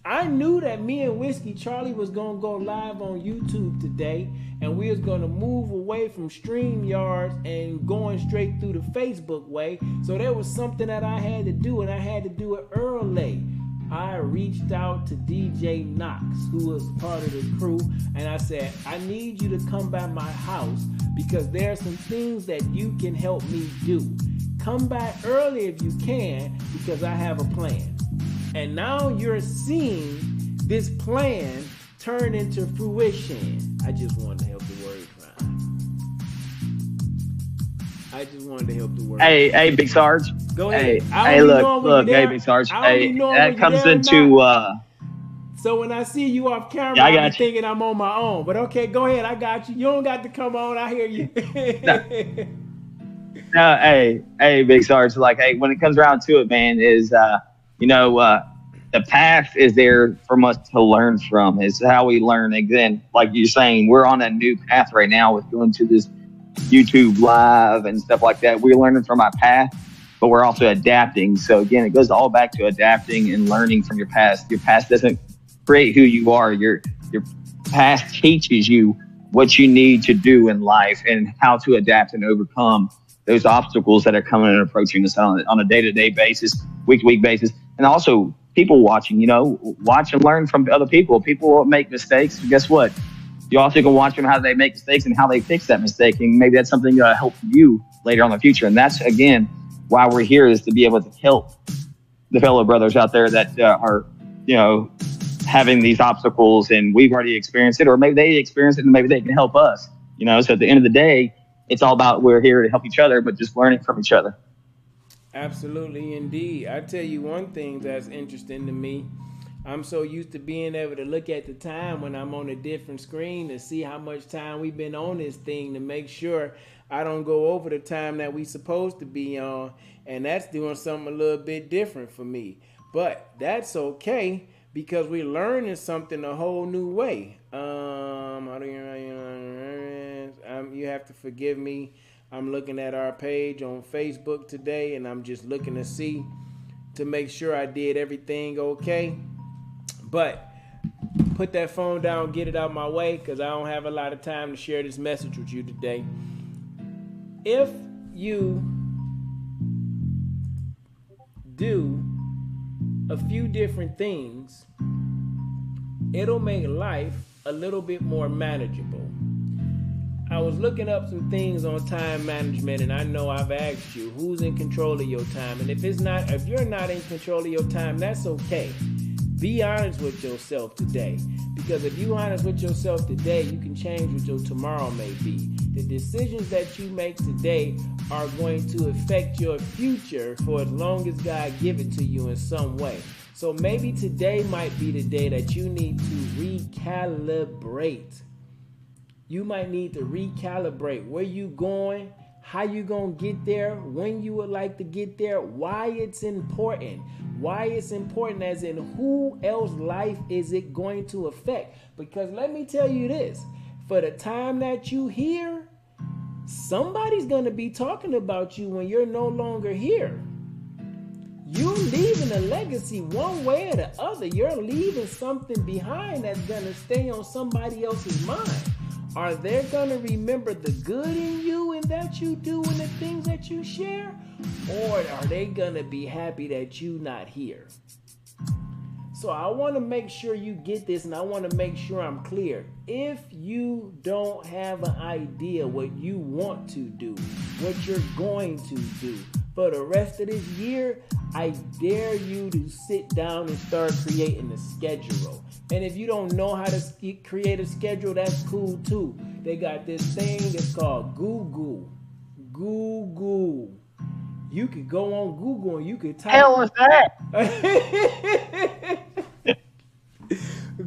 I knew that me and Whiskey Charlie was going to go live on YouTube today, and we was going to move away from StreamYards and going straight through the Facebook way. So there was something that I had to do, and I had to do it early. I reached out to DJ Knox, who was part of the crew, and I said, I need you to come by my house because there are some things that you can help me do. Come by early if you can because I have a plan. And now you're seeing this plan turn into fruition. I just wanted to help the world. I just wanted to help the world. Hey, Big Sarge. Go ahead. Hey, look, hey, Big Sarge. I don't even know That when you're comes there into. So when I see you off camera, Yeah, I I'm got you. thinking I'm on my own. But okay, go ahead. I got you. You don't got to come on. I hear you. No, no, hey, Big Sarge. Like, hey, when it comes around to it, man, is you know, the path is there for us to learn from. Is how we learn. Again, like you're saying, we're on a new path right now with going to this YouTube live and stuff like that. We're learning from our past, but we're also adapting. So again, it goes all back to adapting and learning from your past. Your past doesn't create who you are. Your past teaches you what you need to do in life and how to adapt and overcome those obstacles that are coming and approaching us on a day-to-day basis, week-to-week basis. And also people watching, watch and learn from other people. People make mistakes. Guess what? You also can watch them how they make mistakes and how they fix that mistake. And maybe that's something that'll help you later on in the future. And that's, again, why we're here, is to be able to help the fellow brothers out there that are, having these obstacles, and we've already experienced it, or maybe they experience it and maybe they can help us. So at the end of the day, it's all about, we're here to help each other, but just learning from each other. Absolutely, indeed. I tell you one thing that's interesting to me. I'm so used to being able to look at the time when I'm on a different screen to see how much time we've been on this thing, to make sure I don't go over the time that we supposed to be on. And that's doing something a little bit different for me. But that's okay, because we're learning something a whole new way. You have to forgive me. I'm looking at our page on Facebook today, and I'm just looking to make sure I did everything okay. But put that phone down, get it out my way, because I don't have a lot of time to share this message with you today. If you do a few different things, it'll make life a little bit more manageable. I was looking up some things on time management, and I know I've asked you who's in control of your time. And if you're not in control of your time, that's okay. Be honest with yourself today, because if you're honest with yourself today, you can change what your tomorrow may be. The decisions that you make today are going to affect your future for as long as God give it to you in some way. So maybe today might be the day that you need to recalibrate. You might need to recalibrate where you going, how you going to get there, when you would like to get there, why it's important. Why it's important, as in who else life is it going to affect? Because let me tell you this, for the time that you here, somebody's going to be talking about you when you're no longer here. You're leaving a legacy one way or the other. You're leaving something behind that's going to stay on somebody else's mind. Are they going to remember the good in you and that you do and the things that you share? Or are they going to be happy that you're not here? So I want to make sure you get this, and I want to make sure I'm clear. If you don't have an idea what you want to do, what you're going to do for the rest of this year, I dare you to sit down and start creating a schedule. And if you don't know how to create a schedule, that's cool too. They got this thing, it's called Google. Google. You could go on Google and you could type. Hell is that?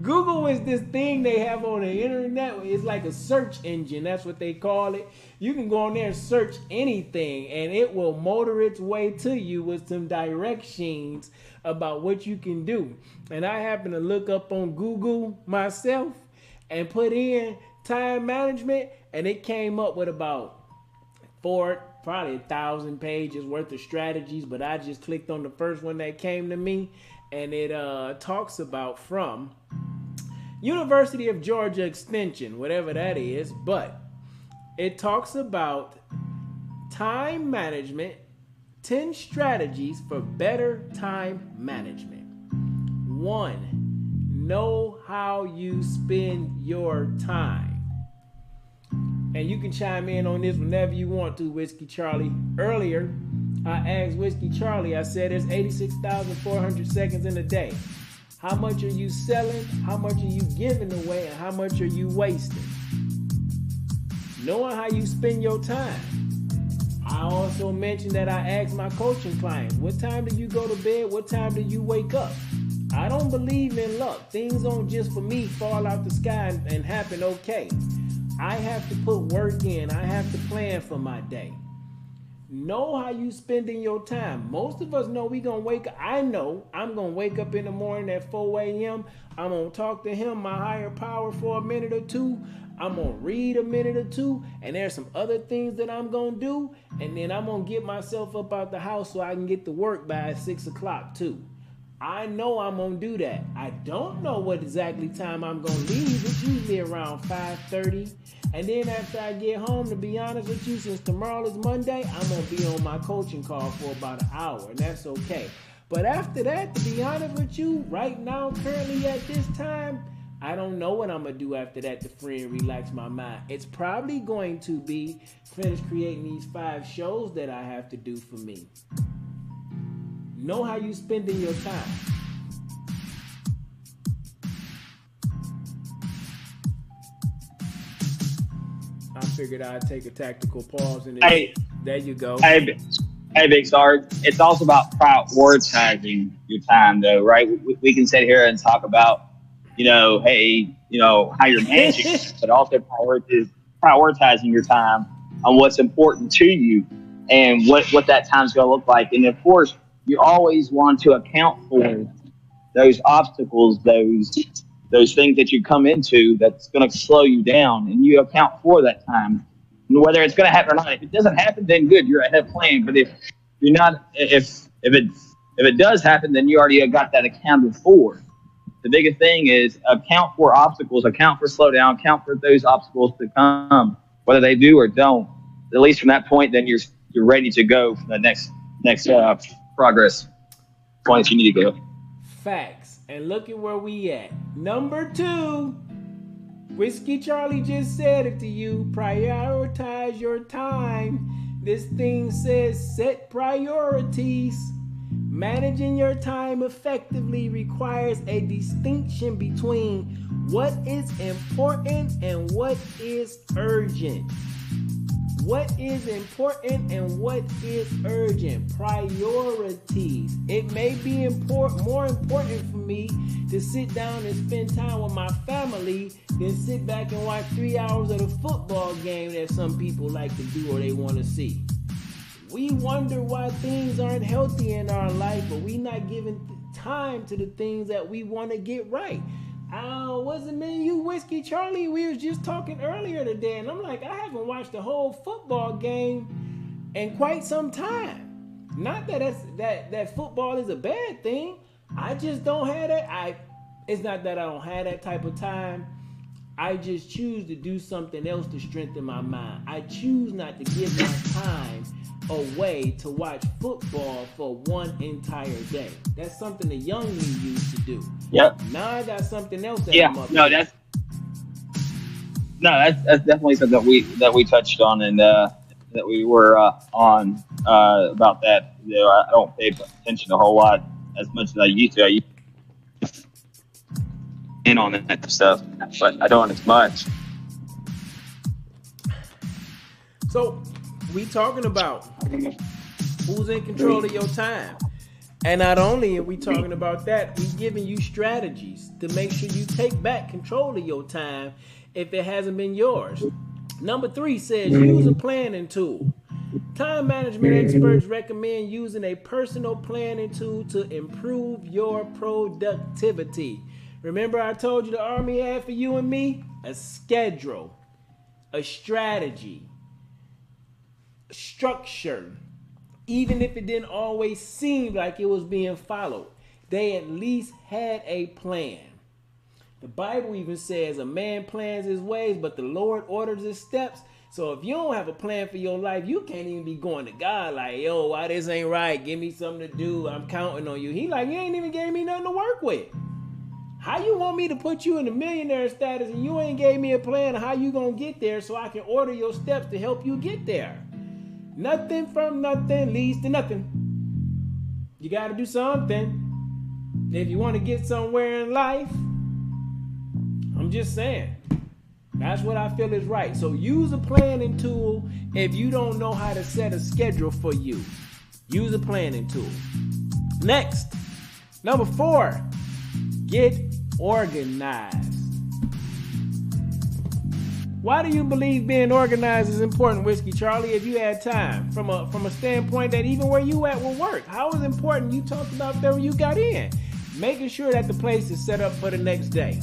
Google is this thing they have on the internet. It's like a search engine. That's what they call it. You can go on there and search anything, and it will motor its way to you with some directions about what you can do. And I happen to look up on Google myself and put in time management, and it came up with about probably 1,000 pages worth of strategies, but I just clicked on the first one that came to me, and it talks about from University of Georgia Extension, whatever that is, but it talks about time management, 10 strategies for better time management. 1, know how you spend your time. And you can chime in on this whenever you want to, Whiskey Charlie. Earlier, I asked Whiskey Charlie, I said there's 86,400 seconds in a day. How much are you selling? How much are you giving away? And how much are you wasting? Knowing how you spend your time. I also mentioned that I asked my coaching clients, what time do you go to bed? What time do you wake up? I don't believe in luck. Things don't just for me fall out the sky and happen okay. I have to put work in. I have to plan for my day. Know how you spending your time. Most of us know we gonna wake up. I know I'm gonna wake up in the morning at 4 a.m. I'm gonna talk to him, my higher power, for a minute or two. I'm gonna read a minute or two, and there's some other things that I'm gonna do, and then I'm gonna get myself up out the house so I can get to work by 6 o'clock too. I know I'm gonna do that. I don't know what exactly time I'm gonna leave. It's usually around 5:30. And then after I get home, to be honest with you, since tomorrow is Monday, I'm gonna be on my coaching call for about an hour, and that's okay. But after that, to be honest with you, right now, currently at this time, I don't know what I'm gonna do after that to free and relax my mind. It's probably going to be finish creating these 5 shows that I have to do for me. Know how you spending your time. I figured I'd take a tactical pause and there you go. Hey, Big Sarge. It's also about prioritizing your time, though, right? We can sit here and talk about, how you're managing, but also prioritizing your time on what's important to you and what that time's going to look like. And of course, you always want to account for those obstacles, those things that you come into that's going to slow you down, and you account for that time, whether it's going to happen or not. If it doesn't happen, then good, you're ahead of plan. But if you're not, if it does happen, then you already got that accounted for. The biggest thing is account for obstacles, account for slowdown, account for those obstacles to come, whether they do or don't. At least from that point, then you're ready to go for the next progress points you need to go. Facts. And look at where we at. Number 2, Whiskey Charlie just said it to you. Prioritize your time. This thing says set priorities. Managing your time effectively requires a distinction between what is important and what is urgent. What is important and what is urgent? Priorities. It may be more important for me to sit down and spend time with my family than sit back and watch 3 hours of the football game that some people like to do or they want to see. We wonder why things aren't healthy in our life, but we not giving time to the things that we want to get right. Wasn't me, you, Whiskey Charlie? We was just talking earlier today, and I'm like, I haven't watched a whole football game in quite some time. Not that that football is a bad thing. I just don't have that. It's not that I don't have that type of time. I just choose to do something else to strengthen my mind. I choose not to give my time away to watch football for one entire day. That's something the young me used to do. Yep. Now I got something else that I'm up to. That's definitely something that we touched on and that we were on about that. I don't pay attention a whole lot as much as I used to. I used to in on that stuff, but I don't as much. So we talking about who's in control of your time. And not only are we talking about that, we giving you strategies to make sure you take back control of your time if it hasn't been yours. Number 3 says use a planning tool. Time management experts recommend using a personal planning tool to improve your productivity. Remember I told you the Army had for you and me? A schedule, a strategy, structure. Even if it didn't always seem like it was being followed, they at least had a plan. The Bible even says a man plans his ways, but the Lord orders his steps. So if you don't have a plan for your life, you can't even be going to God like, yo, why this ain't right? Give me something to do. I'm counting on you. He like, you ain't even gave me nothing to work with. How you want me to put you in a millionaire status and you ain't gave me a plan of how you gonna get there so I can order your steps to help you get there? Nothing from nothing leads to nothing. You got to do something if you want to get somewhere in life. I'm just saying. That's what I feel is right. So use a planning tool if you don't know how to set a schedule for you. Use a planning tool. Next, number 4, get organized. Why do you believe being organized is important, Whiskey Charlie, if you had time? From a standpoint that even where you at will work. How is important? You talked about that when you got in. Making sure that the place is set up for the next day.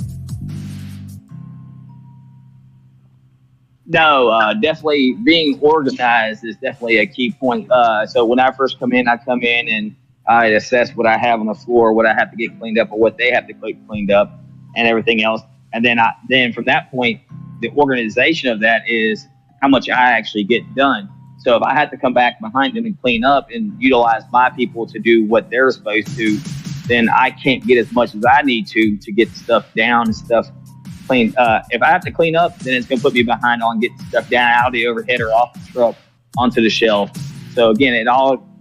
No, definitely being organized is definitely a key point. So when I first come in, I come in and I assess what I have on the floor, what I have to get cleaned up, or what they have to get cleaned up, and everything else. And then from that point, the organization of that is how much I actually get done. So if I had to come back behind them and clean up and utilize my people to do what they're supposed to, then I can't get as much as I need to get stuff down and stuff clean. If I have to clean up, then it's going to put me behind on getting stuff down out of the overhead or off the truck onto the shelf. So again,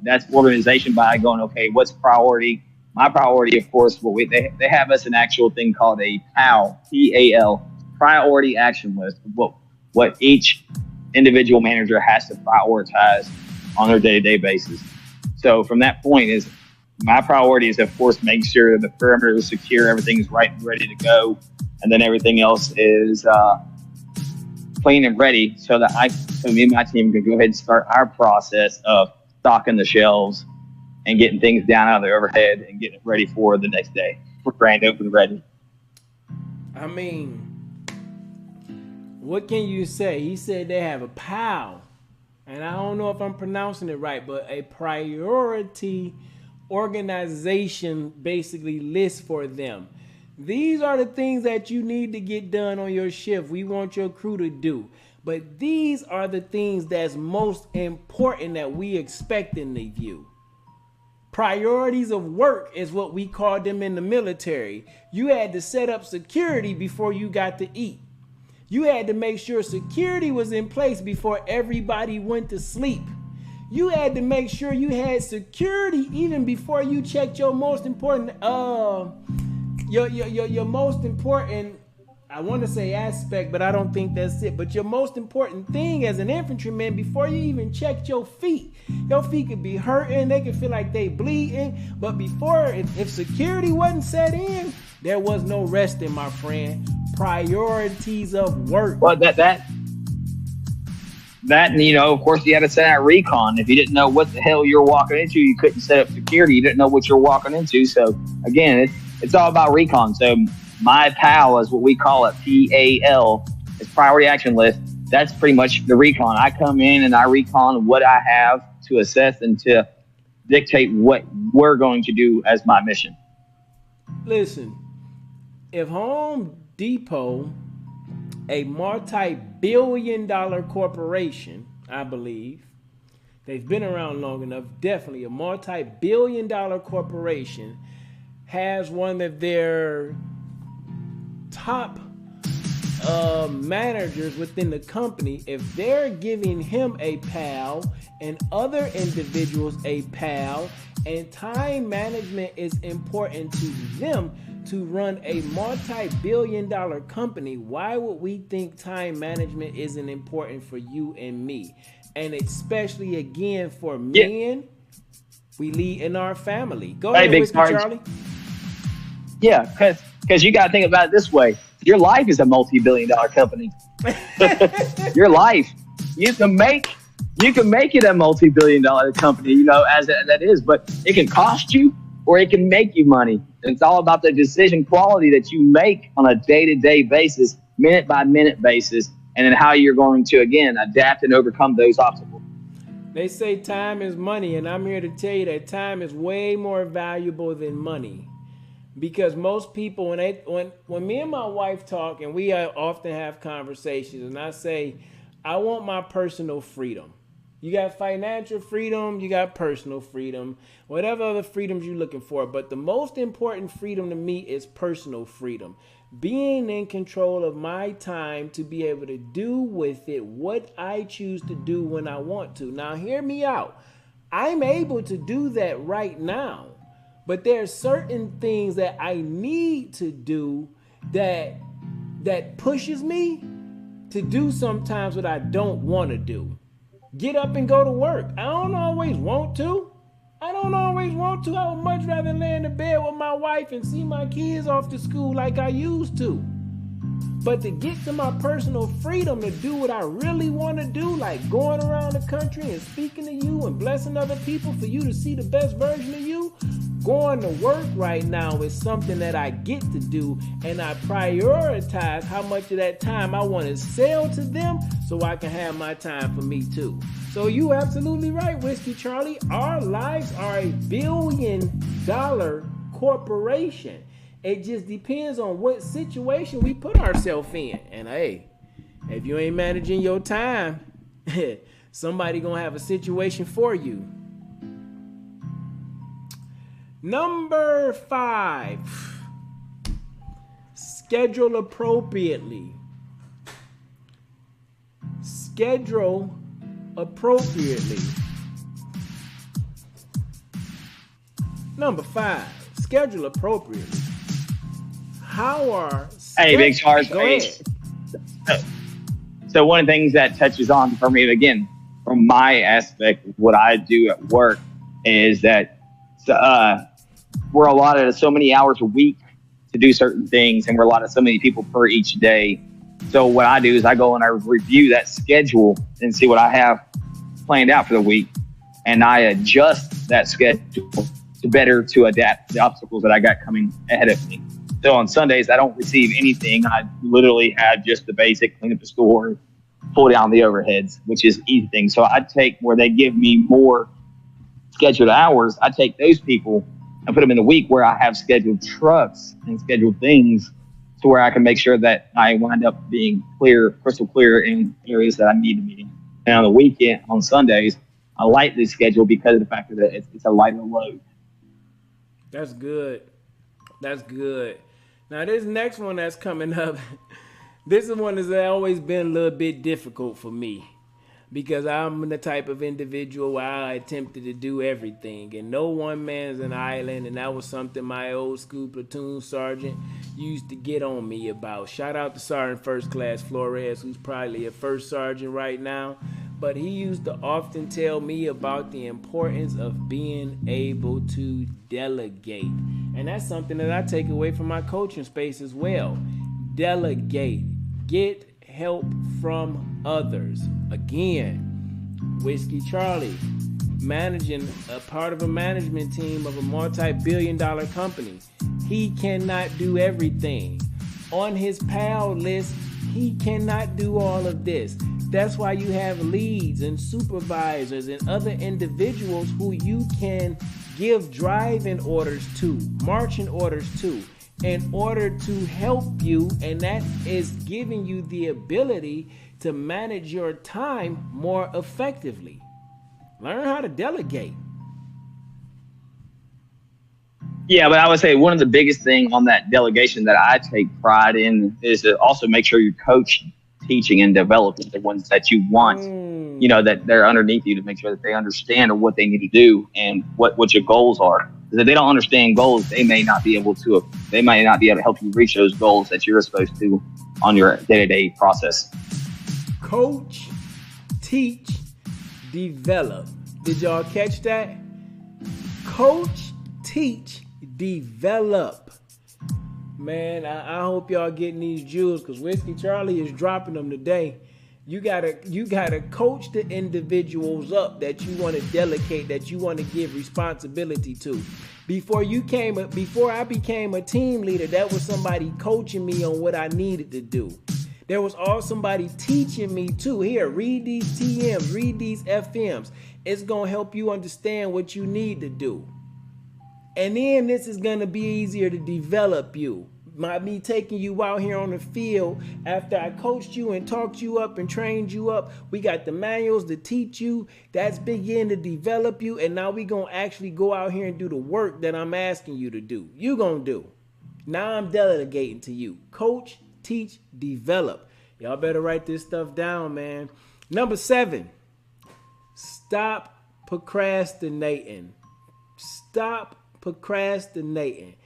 that's organization by going, okay, what's priority? My priority, of course, they have us an actual thing called a PAL, P-A-L, priority action list. What each individual manager has to prioritize on their day-to-day basis. So from that point is my priority is, of course, make sure the perimeter is secure, everything's right and ready to go. And then everything else is clean and ready so me and my team can go ahead and start our process of stocking the shelves and getting things down out of the overhead and getting it ready for the next day. For grand open ready. I mean, what can you say? He said they have a PAL, and I don't know if I'm pronouncing it right, but a priority organization basically list for them. These are the things that you need to get done on your shift. We want your crew to do. But these are the things that's most important that we expect in the view. Priorities of work is what we called them in the military. You had to set up security before you got to eat. You had to make sure security was in place before everybody went to sleep. You had to make sure you had security even before you checked your most important your most important, I want to say aspect, but I don't think that's it. But your most important thing as an infantryman before you even checked your feet. Your feet could be hurting, they could feel like they bleeding. But before, if security wasn't set in, there was no resting, my friend. Priorities of work. Well, that and of course you had to set out recon. If you didn't know what the hell you're walking into, you couldn't set up security. You didn't know what you're walking into. So again, it's all about recon. So my PAL is what we call it, P-A-L. It's priority action list. That's pretty much the recon. I come in and I recon what I have to assess and to dictate what we're going to do as my mission. Listen, if Home Depot, a multi-billion-dollar corporation, I believe, they've been around long enough, definitely a multi-billion-dollar corporation, has one of their top managers within the company, if they're giving him a PAL and other individuals a PAL, and time management is important to them to run a multi-billion-dollar company, why would we think time management isn't important for you and me? And especially, again, for men, we lead in our family. Go ahead, Whiskey Charlie. Yeah, because you got to think about it this way. Your life is a multi-billion-dollar company. Your life. You can make it a multi-billion-dollar company, as that is, but it can cost you or it can make you money. It's all about the decision quality that you make on a day-to-day basis, minute-by-minute basis, and then how you're going to, again, adapt and overcome those obstacles. They say time is money, and I'm here to tell you that time is way more valuable than money. Because most people, when me and my wife talk, and we often have conversations, and I say, I want my personal freedom. You got financial freedom, you got personal freedom, whatever other freedoms you're looking for. But the most important freedom to me is personal freedom. Being in control of my time to be able to do with it what I choose to do when I want to. Now, hear me out. I'm able to do that right now. But there are certain things that I need to do that pushes me to do sometimes what I don't want to do. Get up and go to work. I don't always want to. I don't always want to. I would much rather lay in the bed with my wife and see my kids off to school like I used to. But to get to my personal freedom to do what I really want to do, like going around the country and speaking to you and blessing other people for you to see the best version of you, going to work right now is something that I get to do, and I prioritize how much of that time I want to sell to them so I can have my time for me too. So you absolutely right, Whiskey Charlie. Our lives are $1 billion corporation. It just depends on what situation we put ourselves in. And hey, if you ain't managing your time, somebody gonna have a situation for you. Number 5, schedule appropriately. Schedule appropriately. Number 5, schedule appropriately. How are... Hey, Big Stars. Go ahead. So one of the things that touches on for me, again, from my aspect of what I do at work, is that we're allotted so many hours a week to do certain things, and we're allotted so many people per each day. So what I do is I go and I review that schedule and see what I have planned out for the week, and I adjust that schedule to adapt to the obstacles that I got coming ahead of me. So on Sundays, I don't receive anything. I literally have just the basic clean up the store, pull down the overheads, which is easy thing. So I take where they give me more scheduled hours, I take those people and put them in the week where I have scheduled trucks and scheduled things to where I can make sure that I wind up being crystal clear in areas that I need to be in. And on the weekend, on Sundays, I lightly schedule because of the fact that it's a lighter load. That's good. That's good. Now, this next one that's coming up, this is one that's always been a little bit difficult for me because I'm the type of individual where I attempted to do everything, and no one man's an island, and that was something my old school platoon sergeant used to get on me about. Shout out to Sergeant First Class Flores, who's probably a first sergeant right now, but he used to often tell me about the importance of being able to delegate. And that's something that I take away from my coaching space as well. Delegate. Get help from others. Again, Whiskey Charlie, managing a part of a management team of a multi-billion-dollar company. He cannot do everything. On his PAL list, he cannot do all of this. That's why you have leads and supervisors and other individuals who you can give driving orders to, marching orders to, in order to help you, and that is giving you the ability to manage your time more effectively. Learn how to delegate. Yeah, but I would say one of the biggest things on that delegation that I take pride in is to also make sure you coach, teaching, and developing the ones that you want, that they're underneath you, to make sure that they understand what they need to do and what your goals are. Because if they don't understand goals, they may not be able to help you reach those goals that you're supposed to on your day-to-day process. Coach, teach, develop. Did y'all catch that? Coach, teach, develop. Man, I hope y'all getting these jewels, because Whiskey Charlie is dropping them today. You gotta coach the individuals up that you want to delegate, that you want to give responsibility to. Before I became a team leader, that was somebody coaching me on what I needed to do. There was also somebody teaching me too. Here, read these TMs, read these FMs. It's gonna help you understand what you need to do. And then this is gonna be easier to develop you. Me taking you out here on the field after I coached you and talked you up and trained you up. We got the manuals to teach you. That's beginning to develop you. And now we gonna actually go out here and do the work that I'm asking you to do. You gonna do. Now I'm delegating to you. Coach, teach, develop. Y'all better write this stuff down, man. Number 7, stop procrastinating. Stop procrastinating.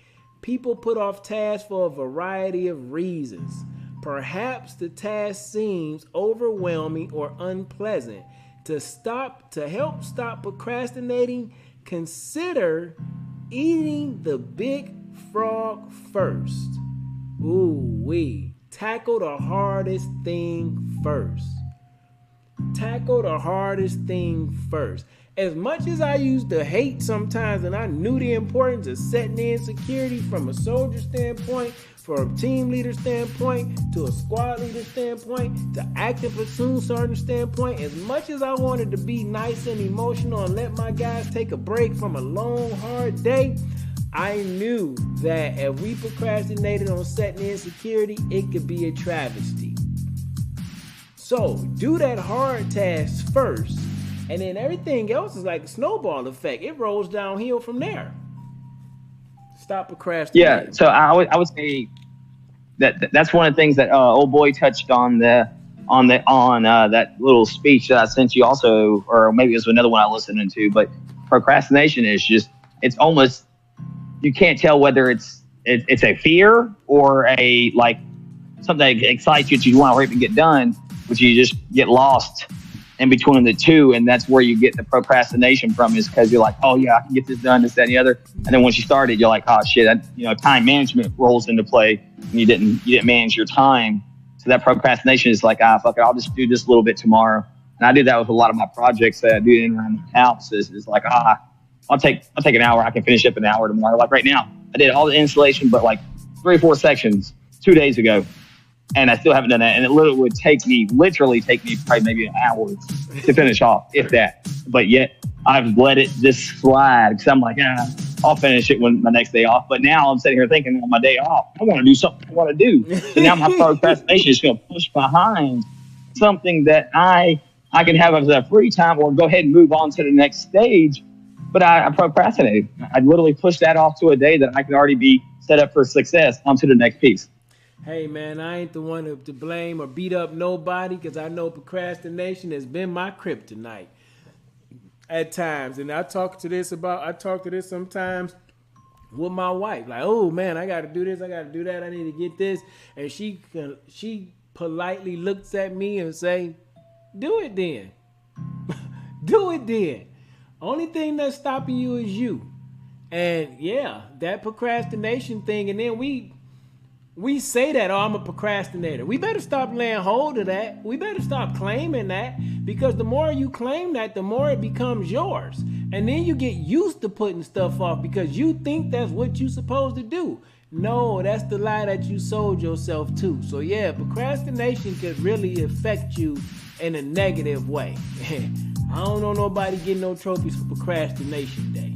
People put off tasks for a variety of reasons. Perhaps the task seems overwhelming or unpleasant. To help stop procrastinating, consider eating the big frog first. Ooh wee. Tackle the hardest thing first. Tackle the hardest thing first. As much as I used to hate sometimes, and I knew the importance of setting in security from a soldier standpoint, from a team leader standpoint, to a squad leader standpoint, to active platoon sergeant standpoint, as much as I wanted to be nice and emotional and let my guys take a break from a long, hard day, I knew that if we procrastinated on setting in security, it could be a travesty. So do that hard task first, and then everything else is like a snowball effect. It rolls downhill from there. Stop procrastinating. Yeah, so I would say that's one of the things that old boy touched on that little speech that I sent you also, or maybe it was another one I listened to. But procrastination is just, it's almost, you can't tell whether it's a fear or a like something that excites you that you want to hurry up and get done, but you just get lost in between the two, and that's where you get the procrastination from, is because you're like, oh yeah, I can get this done, this, that, and the other, and then once you started, you're like, oh shit, time management rolls into play, and you didn't manage your time, so that procrastination is like, fuck it, I'll just do this a little bit tomorrow. And I do that with a lot of my projects that I do in around the house. Is like, I'll take an hour, I can finish up an hour tomorrow. Like right now, I did all the installation, but like 3 or 4 sections 2 days ago. And I still haven't done that. And it literally would take me probably maybe an hour to finish off, if that. But yet I've let it just slide because I'm like, I'll finish it when my next day off. But now I'm sitting here thinking on my day off, I want to do something I want to do. So now my procrastination is going to push behind something that I can have as a free time, or go ahead and move on to the next stage. But I procrastinated. I literally pushed that off to a day that I could already be set up for success onto the next piece. Hey man, I ain't the one to blame or beat up nobody, because I know procrastination has been my kryptonite at times. And I talk to this sometimes with my wife. Like, oh man, I got to do this, I got to do that, I need to get this. And she politely looks at me and say, do it then. Do it then. Only thing that's stopping you is you. And yeah, that procrastination thing, and then we say that, oh, I'm a procrastinator. We better stop laying hold of that. We better stop claiming that, because the more you claim that, the more it becomes yours. And then you get used to putting stuff off because you think that's what you're supposed to do. No, that's the lie that you sold yourself to. So yeah, procrastination can really affect you in a negative way. I don't know nobody getting no trophies for procrastination day.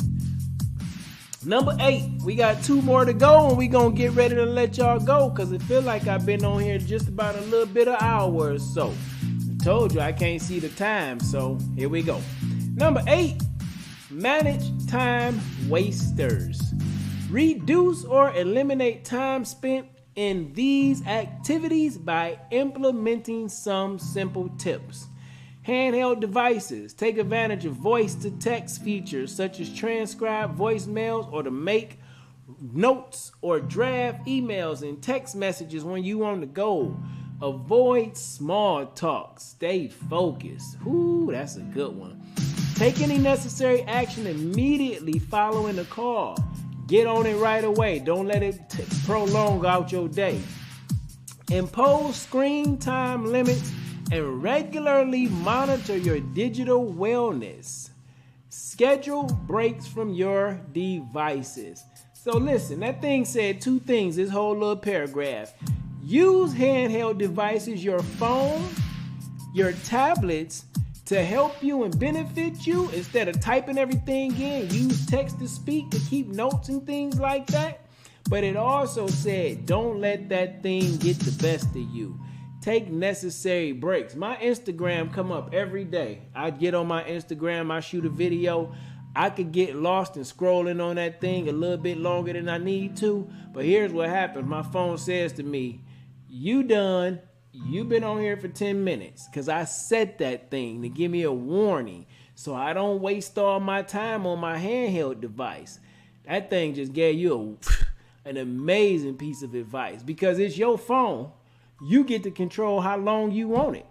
Number 8, we got 2 more to go, and we gonna get ready to let y'all go, because it feel like I've been on here just about a little bit of hour or so. I told you I can't see the time, so here we go. Number 8, manage time wasters. Reduce or eliminate time spent in these activities by implementing some simple tips. Handheld devices. Take advantage of voice-to-text features such as transcribe voicemails, or to make notes or draft emails and text messages when you on the go. Avoid small talk. Stay focused. Ooh, that's a good one. Take any necessary action immediately following a call. Get on it right away. Don't let it prolong out your day. Impose screen time limits and regularly monitor your digital wellness. Schedule breaks from your devices. So listen, that thing said 2 things, this whole little paragraph. Use handheld devices, your phone, your tablets, to help you and benefit you instead of typing everything in. Use text to speak to keep notes and things like that. But it also said, don't let that thing get the best of you. Take necessary breaks. My Instagram come up every day. I get on my Instagram, I shoot a video. I could get lost in scrolling on that thing a little bit longer than I need to. But here's what happens. My phone says to me, you done. You've been on here for 10 minutes. Because I set that thing to give me a warning, so I don't waste all my time on my handheld device. That thing just gave you an amazing piece of advice, because it's your phone. You get to control how long you want it.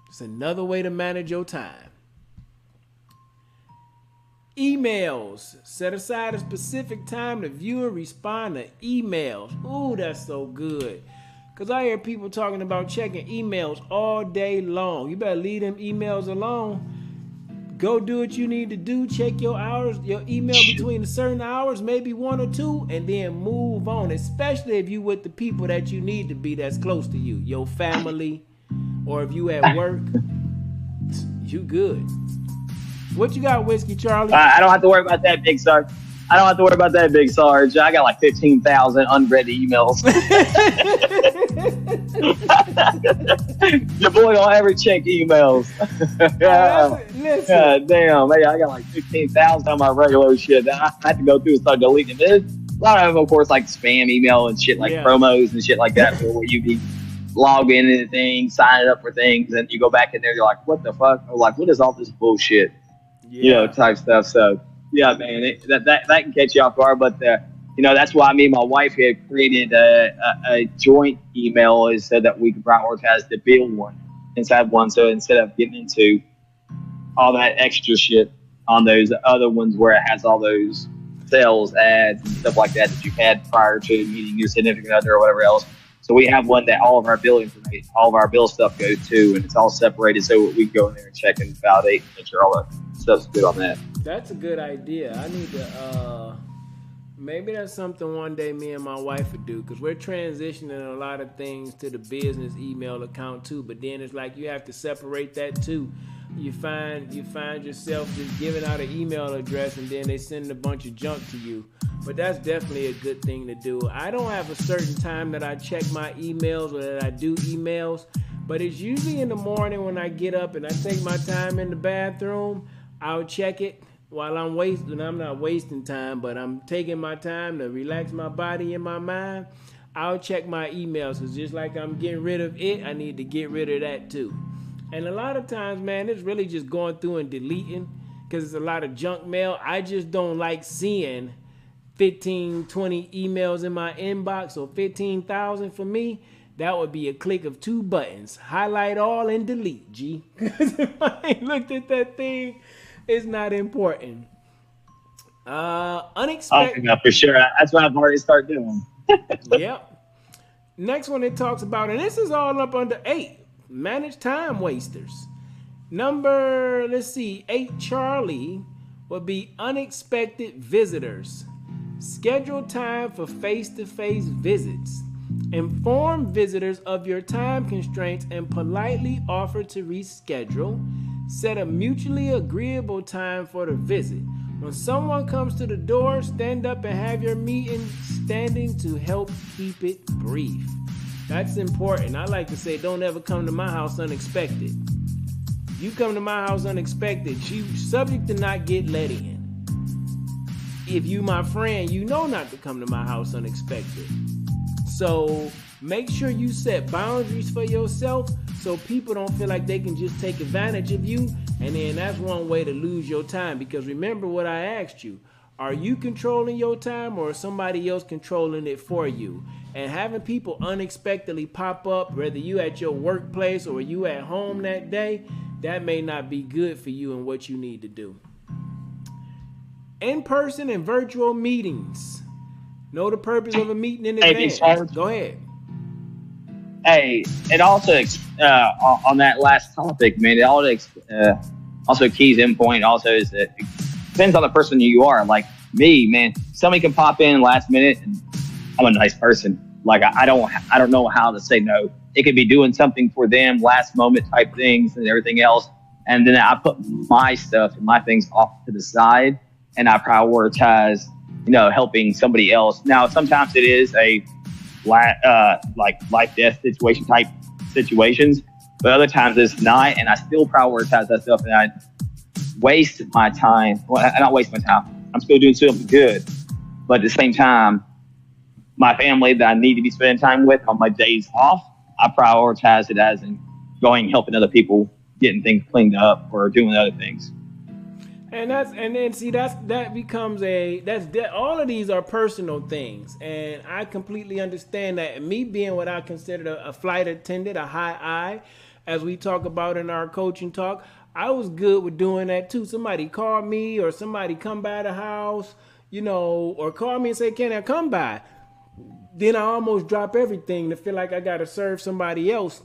It's another way to manage your time. Emails. Set aside a specific time to view and respond to emails. Ooh, that's so good. Because I hear people talking about checking emails all day long. You better leave them emails alone. Go do what you need to do. Check your hours, your email between certain hours, maybe 1 or 2, and then move on. Especially if you with the people that you need to be that's close to you. Your family, or if you at work, you good. What you got, Whiskey Charlie? I don't have to worry about that, Big Sarge. I don't have to worry about that, Big Sarge. I got like 15,000 unread emails. Your boy don't ever check emails. Listen. Damn, man, I got like 15,000 on my regular shit. I had to go through and start deleting them. A lot of them, of course, like spam email and shit, like promos and shit like that, where you be logging into things, signing up for things, and you go back in there, you're like, what the fuck? Or like, what is all this bullshit? You know, type stuff. So, yeah, man, that can catch you off guard. But, you know, that's why me and my wife had created a joint email is so that we could prioritize the bill one inside one. So instead of getting into all that extra shit on those other ones where it has all those sales ads and stuff like that you had prior to meeting your significant other or whatever else. So we have one that all of our bill information, all of our bill stuff goes to, and it's all separated so we can go in there and check and validate and make sure all the stuff's good on that. That's a good idea. I need to, maybe that's something one day me and my wife would do, because we're transitioning a lot of things to the business email account too, but then it's like you have to separate that too. You find yourself just giving out an email address and then they send a bunch of junk to you. But that's definitely a good thing to do. I don't have a certain time that I check my emails or that I do emails, but it's usually in the morning when I get up and I take my time in the bathroom. I'll check it while I'm wasting. I'm not wasting time, but I'm taking my time to relax my body and my mind. I'll check my emails, because just like I'm getting rid of it, I need to get rid of that too. And a lot of times, man, it's really just going through and deleting, because it's a lot of junk mail. I just don't like seeing 15, 20 emails in my inbox, so 15,000 for me, that would be a click of 2 buttons. Highlight all and delete, G. Because if I ain't looked at that thing, it's not important. Unexpected. Oh, for sure. That's what I've already started doing. Yep. Next one it talks about, and this is all up under 8, manage time wasters. Number, 8, Charlie, would be unexpected visitors. Schedule time for face-to-face visits. Inform visitors of your time constraints and politely offer to reschedule. Set a mutually agreeable time for the visit. When someone comes to the door, stand up and have your meeting standing to help keep it brief. That's important. I like to say, don't ever come to my house unexpected. You come to my house unexpected, you subject to not get let in. If you my friend, you know not to come to my house unexpected. So make sure you set boundaries for yourself so people don't feel like they can just take advantage of you. And then that's one way to lose your time, because remember what I asked you. Are you controlling your time, or is somebody else controlling it for you? And having people unexpectedly pop up, whether you at your workplace or you at home that day, that may not be good for you and what you need to do. In-person and virtual meetings. Know the purpose of a meeting in advance. Go ahead. Hey, it also, on that last topic, man, it also keys in point also is that it depends on the person you are. Like me, man, somebody can pop in last minute and I'm a nice person. Like I don't know how to say no. It could be doing something for them, last moment type things and everything else. And then I put my stuff and my things off to the side and I prioritize, helping somebody else. Now, sometimes it is a like life death situation type situations, but other times it's not, and I still prioritize that stuff and I waste my time. Well, I don't waste my time. I'm still doing something good, but at the same time, my family that I need to be spending time with on my days off, I prioritize it as in going helping other people, getting things cleaned up or doing other things. That becomes all of these are personal things, and I completely understand that. And me being what I consider a flight attendant, a high I, as we talk about in our coaching talk, I was good with doing that too. Somebody call me or somebody come by the house, or call me and say, "Can I come by?" Then I almost drop everything to feel like I got to serve somebody else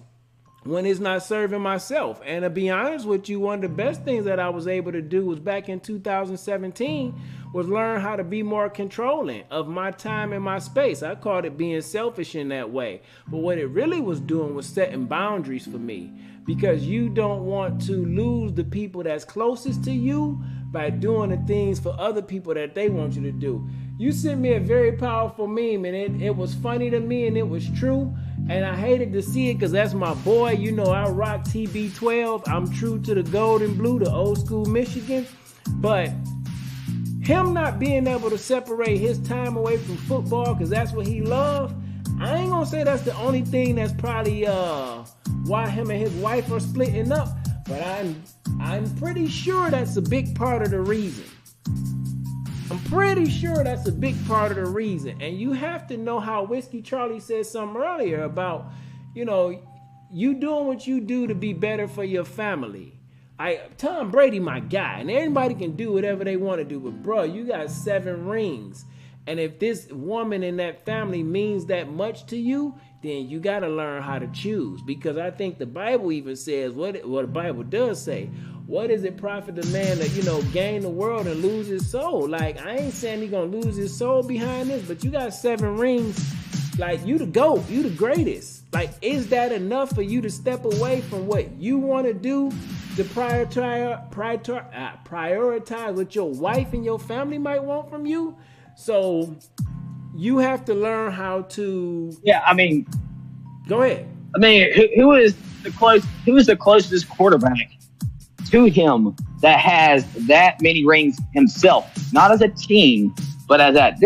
when it's not serving myself. And to be honest with you, one of the best things that I was able to do was back in 2017 was learn how to be more controlling of my time and my space. I called it being selfish in that way. But what it really was doing was setting boundaries for me, because you don't want to lose the people that's closest to you by doing the things for other people that they want you to do. You sent me a very powerful meme, and it was funny to me, and it was true. And I hated to see it because that's my boy. I rock TB12. I'm true to the gold and blue, the old school Michigan. But him not being able to separate his time away from football because that's what he loved, I ain't going to say that's the only thing that's probably why him and his wife are splitting up. But I'm pretty sure that's a big part of the reason. I'm pretty sure that's a big part of the reason. And you have to know how Whiskey Charlie said something earlier about, you doing what you do to be better for your family. Tom Brady, my guy, and everybody can do whatever they want to do. But bro, you got 7 rings. And if this woman in that family means that much to you, then you got to learn how to choose. Because I think the Bible even says, what the Bible does say, what does it profit the man to, gain the world and lose his soul? Like, I ain't saying he gonna lose his soul behind this, but you got 7 rings. Like, you the GOAT, you the greatest. Like, is that enough for you to step away from what you want to do to prioritize what your wife and your family might want from you? So you have to learn how to. Yeah, I mean, go ahead. I mean, who is the closest quarterback to him that has that many rings himself? Not as a team, but as that.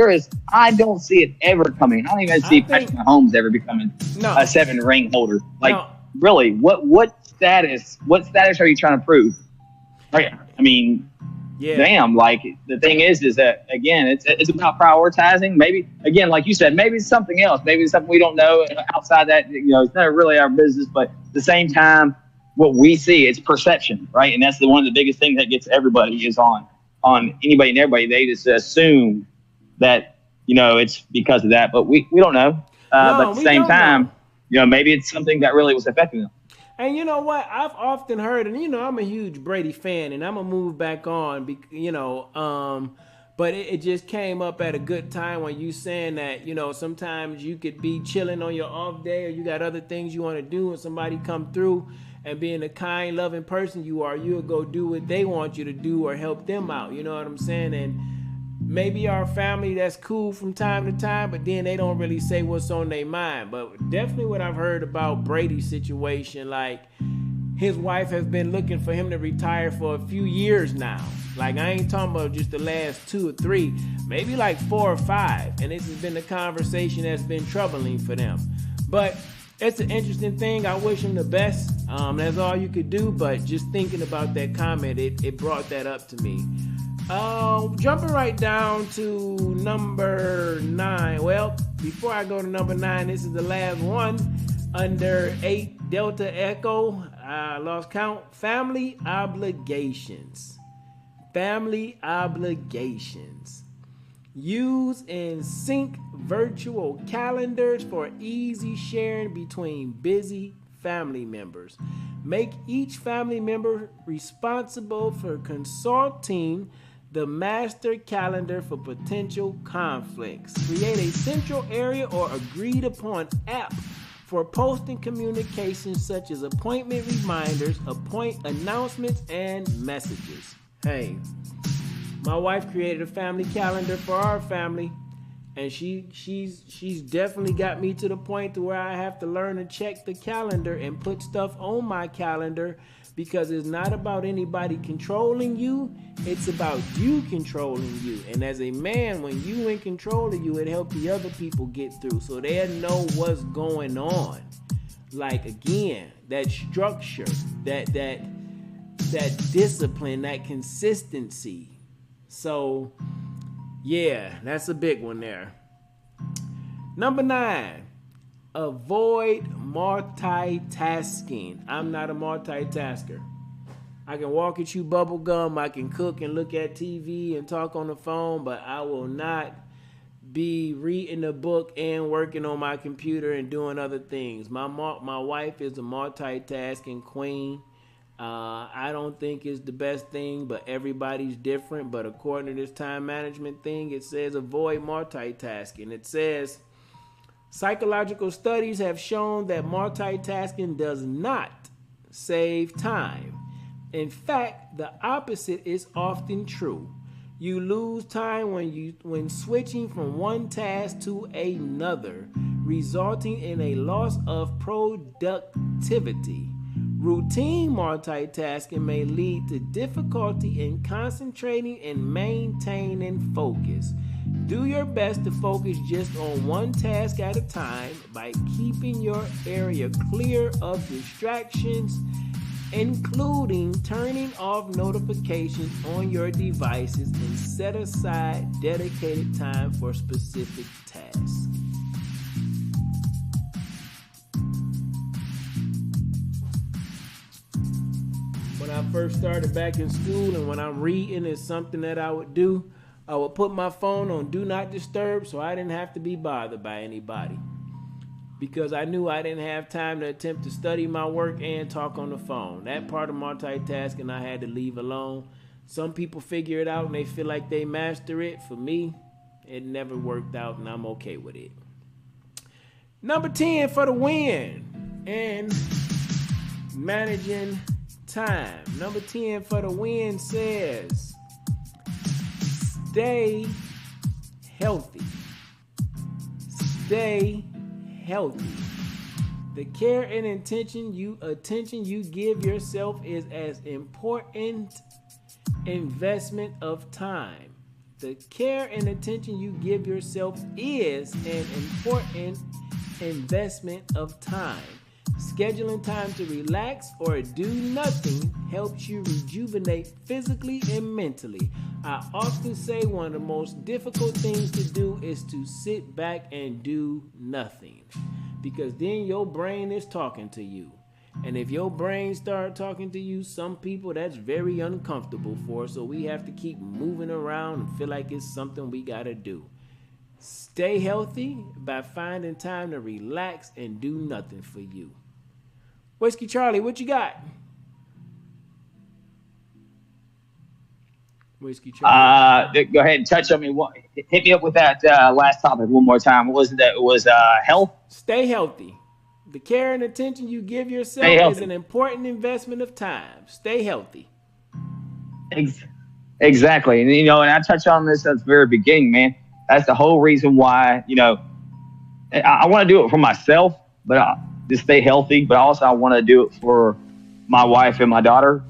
I don't see it ever coming. I don't even see Patrick Mahomes ever becoming a 7 ring holder. Like, really, what status are you trying to prove? Right? I mean, yeah. Damn. Like, the thing is that, again, it's about prioritizing. Maybe, again, like you said, maybe it's something else. Maybe it's something we don't know outside that. It's not really our business. But at the same time, what we see, it's perception, right? And that's one of the biggest things that gets everybody is on anybody and everybody. They just assume that, it's because of that. But we don't know. But at the same time, maybe it's something that really was affecting them. And you know what? I've often heard, and I'm a huge Brady fan, and I'm gonna move back on, but it just came up at a good time when you saying that, sometimes you could be chilling on your off day, or you got other things you want to do, and somebody come through, and being a kind, loving person you'll go do what they want you to do or help them out. You know what I'm saying? And maybe our family, that's cool from time to time, but then they don't really say what's on their mind. But definitely what I've heard about Brady's situation, like, his wife has been looking for him to retire for a few years now. Like, I ain't talking about just the last 2 or 3, maybe like 4 or 5. And this has been the conversation that's been troubling for them. But it's an interesting thing. I wish him the best. That's all you could do. But just thinking about that comment, it brought that up to me. Jumping right down to number 9. Well, before I go to number 9, this is the last one. Under 8, Delta Echo, I lost count. Family obligations. Family obligations. Use and sync virtual calendars for easy sharing between busy family members. Make each family member responsible for consulting the master calendar for potential conflicts. Create a central area or agreed upon app for posting communications such as appointment reminders, announcements, and messages. Hey, my wife created a family calendar for our family, and she's definitely got me to the point to where I have to learn to check the calendar and put stuff on my calendar, because it's not about anybody controlling you. It's about you controlling you. And as a man, when you in control of you, it helps the other people get through, so they know what's going on. Like, again, that structure, that that discipline, that consistency. So, yeah, that's a big one there. Number 9, avoid multitasking. I'm not a multitasker. I can walk and chew bubble gum. I can cook and look at TV and talk on the phone, but I will not be reading a book and working on my computer and doing other things. My wife is a multitasking queen. I don't think it's the best thing, but everybody's different. But according to this time management thing, it says avoid multitasking. It says psychological studies have shown that multitasking does not save time. In fact, the opposite is often true. You lose time when switching from one task to another, resulting in a loss of productivity. Routine multitasking may lead to difficulty in concentrating and maintaining focus. Do your best to focus just on one task at a time by keeping your area clear of distractions, including turning off notifications on your devices and set aside dedicated time for specific tasks. When I first started back in school and when I'm reading is something that I would do, I would put my phone on Do Not Disturb so I didn't have to be bothered by anybody. Because I knew I didn't have time to attempt to study my work and talk on the phone. That part of multitasking I had to leave alone. Some people figure it out and they feel like they master it. For me, it never worked out and I'm okay with it. Number 10 for the win and managing time. Number 10 for the win says stay healthy. Stay healthy. The care and attention you give yourself is as important investment of time. The care and attention you give yourself is an important investment of time. Scheduling time to relax or do nothing helps you rejuvenate physically and mentally. I often say one of the most difficult things to do is to sit back and do nothing, because then your brain is talking to you. And if your brain starts talking to you, some people that's very uncomfortable for, so we have to keep moving around and feel like it's something we gotta do. Stay healthy by finding time to relax and do nothing for you. Whiskey Charlie, what you got? Whiskey Charlie. Go ahead and touch on me. Hit me up with that last topic one more time. What was it? It was health? Stay healthy. The care and attention you give yourself is an important investment of time. Stay healthy. Exactly. And, and I touched on this at the very beginning, man. That's the whole reason why, I want to do it for myself, but to stay healthy. But also I want to do it for my wife and my daughters,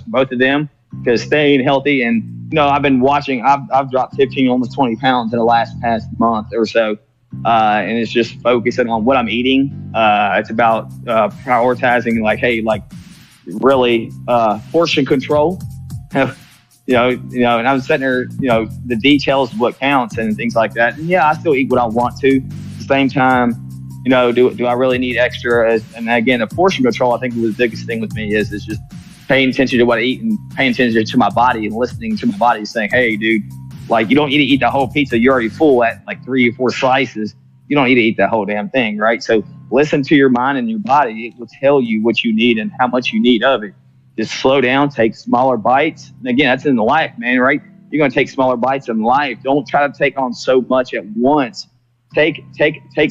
both of them, because staying healthy. And, I've been watching, I've dropped 15, almost 20 pounds in the past month or so. And it's just focusing on what I'm eating. It's about prioritizing, really portion control. And I'm sitting there, the details of what counts and things like that. And yeah, I still eat what I want to. At the same time, do I really need extra? And again, the portion control, I think the biggest thing with me is just paying attention to what I eat and paying attention to my body and listening to my body saying, hey, dude, you don't need to eat the whole pizza. You're already full at 3 or 4 slices. You don't need to eat that whole damn thing, right? So listen to your mind and your body. It will tell you what you need and how much you need of it. Just slow down, take smaller bites. And again, that's in life, man, right? You're going to take smaller bites in life. Don't try to take on so much at once. Take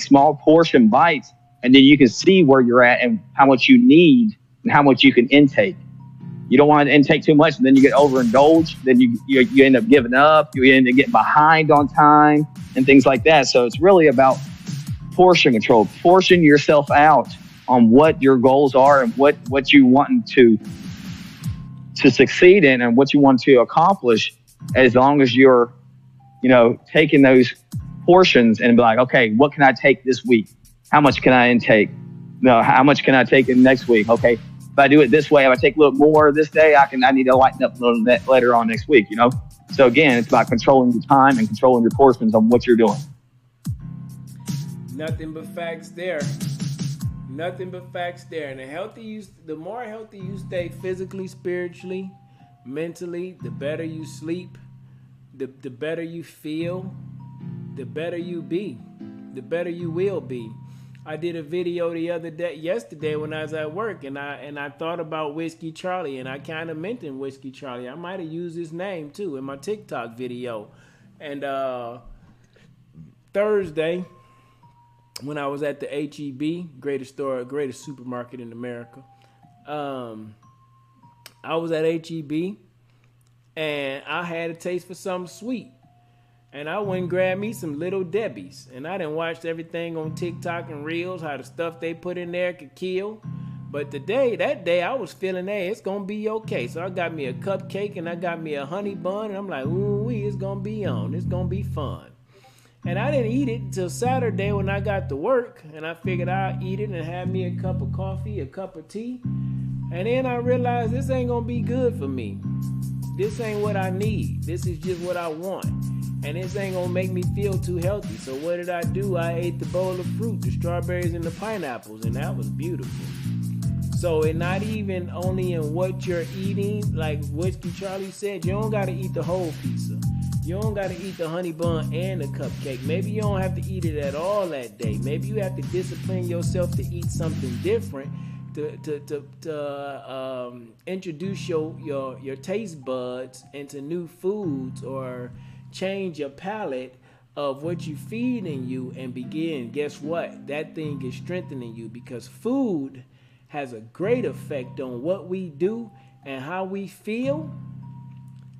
small portion bites, and then you can see where you're at and how much you need and how much you can intake. You don't want to intake too much, and then you get overindulged. Then you end up giving up. You end up getting behind on time and things like that. So it's really about portion control. Portion yourself out on what your goals are and what you want to succeed in and what you want to accomplish, as long as you're, taking those portions and be like, okay, what can I take this week? How much can I intake? How much can I take in next week? Okay, if I do it this way, if I take a little more this day, I need to lighten up a little bit later on next week, you know? So again, it's about controlling your time and controlling your portions on what you're doing. Nothing but facts there. Nothing but facts there. And the more healthy you stay physically, spiritually, mentally, the better you sleep, the better you feel, the better you be, the better you will be. I did a video yesterday when I was at work, and I thought about Whiskey Charlie, and I kind of mentioned Whiskey Charlie. I might have used his name too in my TikTok video. And Thursday, when I was at the HEB, greatest supermarket in America, I was at HEB, and I had a taste for something sweet. And I went and grabbed me some Little Debbie's. And I done watched everything on TikTok and Reels, how the stuff they put in there could kill. But that day, I was feeling, hey, it's going to be okay. So I got me a cupcake and I got me a honey bun. And I'm like, ooh, it's going to be on. It's going to be fun. And I didn't eat it until Saturday when I got to work. And I figured I'd eat it and have me a cup of coffee, a cup of tea. And then I realized this ain't going to be good for me. This ain't what I need. This is just what I want. And this ain't gonna make me feel too healthy. So what did I do? I ate the bowl of fruit, the strawberries and the pineapples, and that was beautiful. So it's not even only in what you're eating, like Whiskey Charlie said, you don't gotta eat the whole pizza. You don't gotta eat the honey bun and the cupcake. Maybe you don't have to eat it at all that day. Maybe you have to discipline yourself to eat something different to introduce your taste buds into new foods, or change your palate of what you feed in you, and begin, guess what? That thing is strengthening you, because food has a great effect on what we do and how we feel.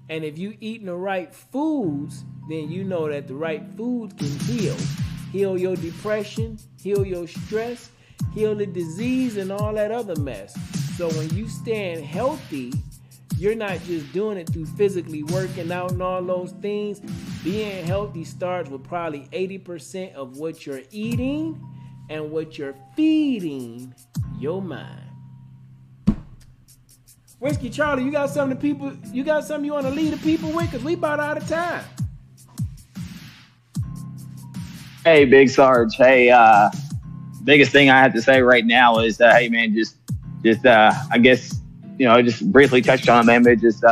And if you eating the right foods, then you know that the right foods can heal your depression, heal your stress, heal the disease and all that other mess. So when you stand healthy, you're not just doing it through physically working out and all those things. Being healthy starts with probably 80% of what you're eating and what you're feeding your mind. Whiskey Charlie, you got something you want to lead the people with? Because we about out of time. Hey, Big Sarge. Hey, biggest thing I have to say right now is, hey, man, just I guess, just briefly touched on it, man, but just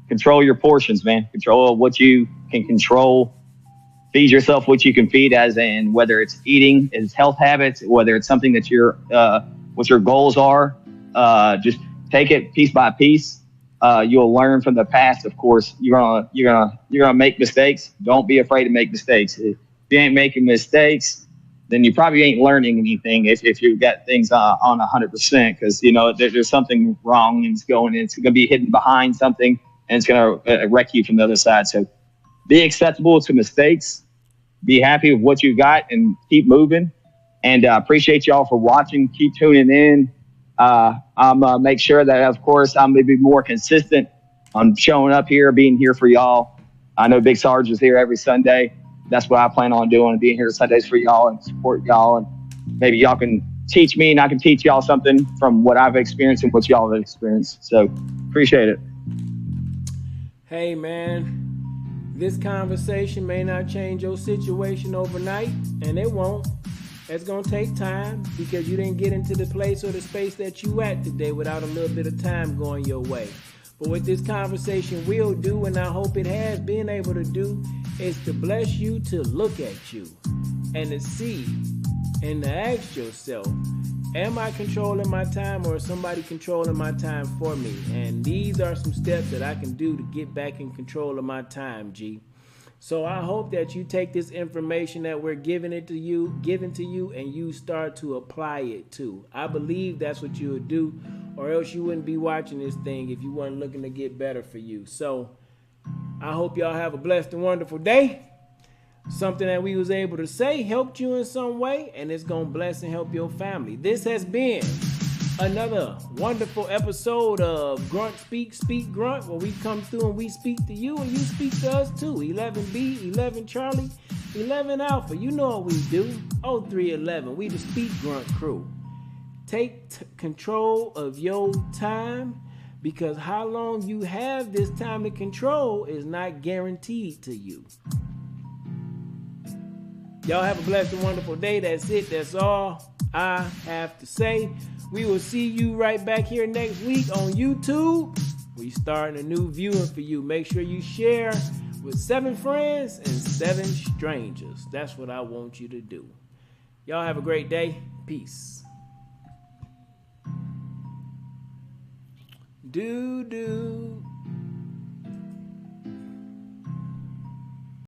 control your portions, man. Control what you can control. Feed yourself what you can feed, as in whether it's eating, it's health habits, whether it's something that what your goals are. Just take it piece by piece. You'll learn from the past. Of course, you're gonna make mistakes. Don't be afraid to make mistakes. If you ain't making mistakes, then you probably ain't learning anything if you've got things on 100%, because, there's something wrong, and it's going to be hidden behind something, and it's going to wreck you from the other side. So be acceptable to mistakes, be happy with what you got, and keep moving. And appreciate y'all for watching. Keep tuning in. I'm make sure that, of course, I'm going to be more consistent on showing up here, being here for y'all. I know Big Sarge is here every Sunday. That's what I plan on doing, being here Sundays for y'all and support y'all. And maybe y'all can teach me and I can teach y'all something from what I've experienced and what y'all have experienced. So appreciate it. Hey, man, this conversation may not change your situation overnight, and it won't. It's going to take time, because you didn't get into the place or the space that you at today without a little bit of time going your way. But what this conversation will do, and I hope it has been able to do, is to bless you to look at you and to see and to ask yourself, am I controlling my time, or is somebody controlling my time for me? And these are some steps that I can do to get back in control of my time, G. So I hope that you take this information that we're giving to you, and you start to apply it too. I believe that's what you would do, or else you wouldn't be watching this thing if you weren't looking to get better for you. So I hope y'all have a blessed and wonderful day. Something that we was able to say helped you in some way, and it's going to bless and help your family. This has been another wonderful episode of Grunt Speak Grunt, where we come through and we speak to you and you speak to us too. 11B, 11 Charlie, 11 Alpha. You know what we do. 0311. We the Speak Grunt crew. Take control of your time, because how long you have this time to control is not guaranteed to you. Y'all have a blessed and wonderful day. That's it. That's all I have to say. We will see you right back here next week on YouTube. We starting a new viewing for you. Make sure you share with 7 friends and 7 strangers. That's what I want you to do. Y'all have a great day. Peace. Do.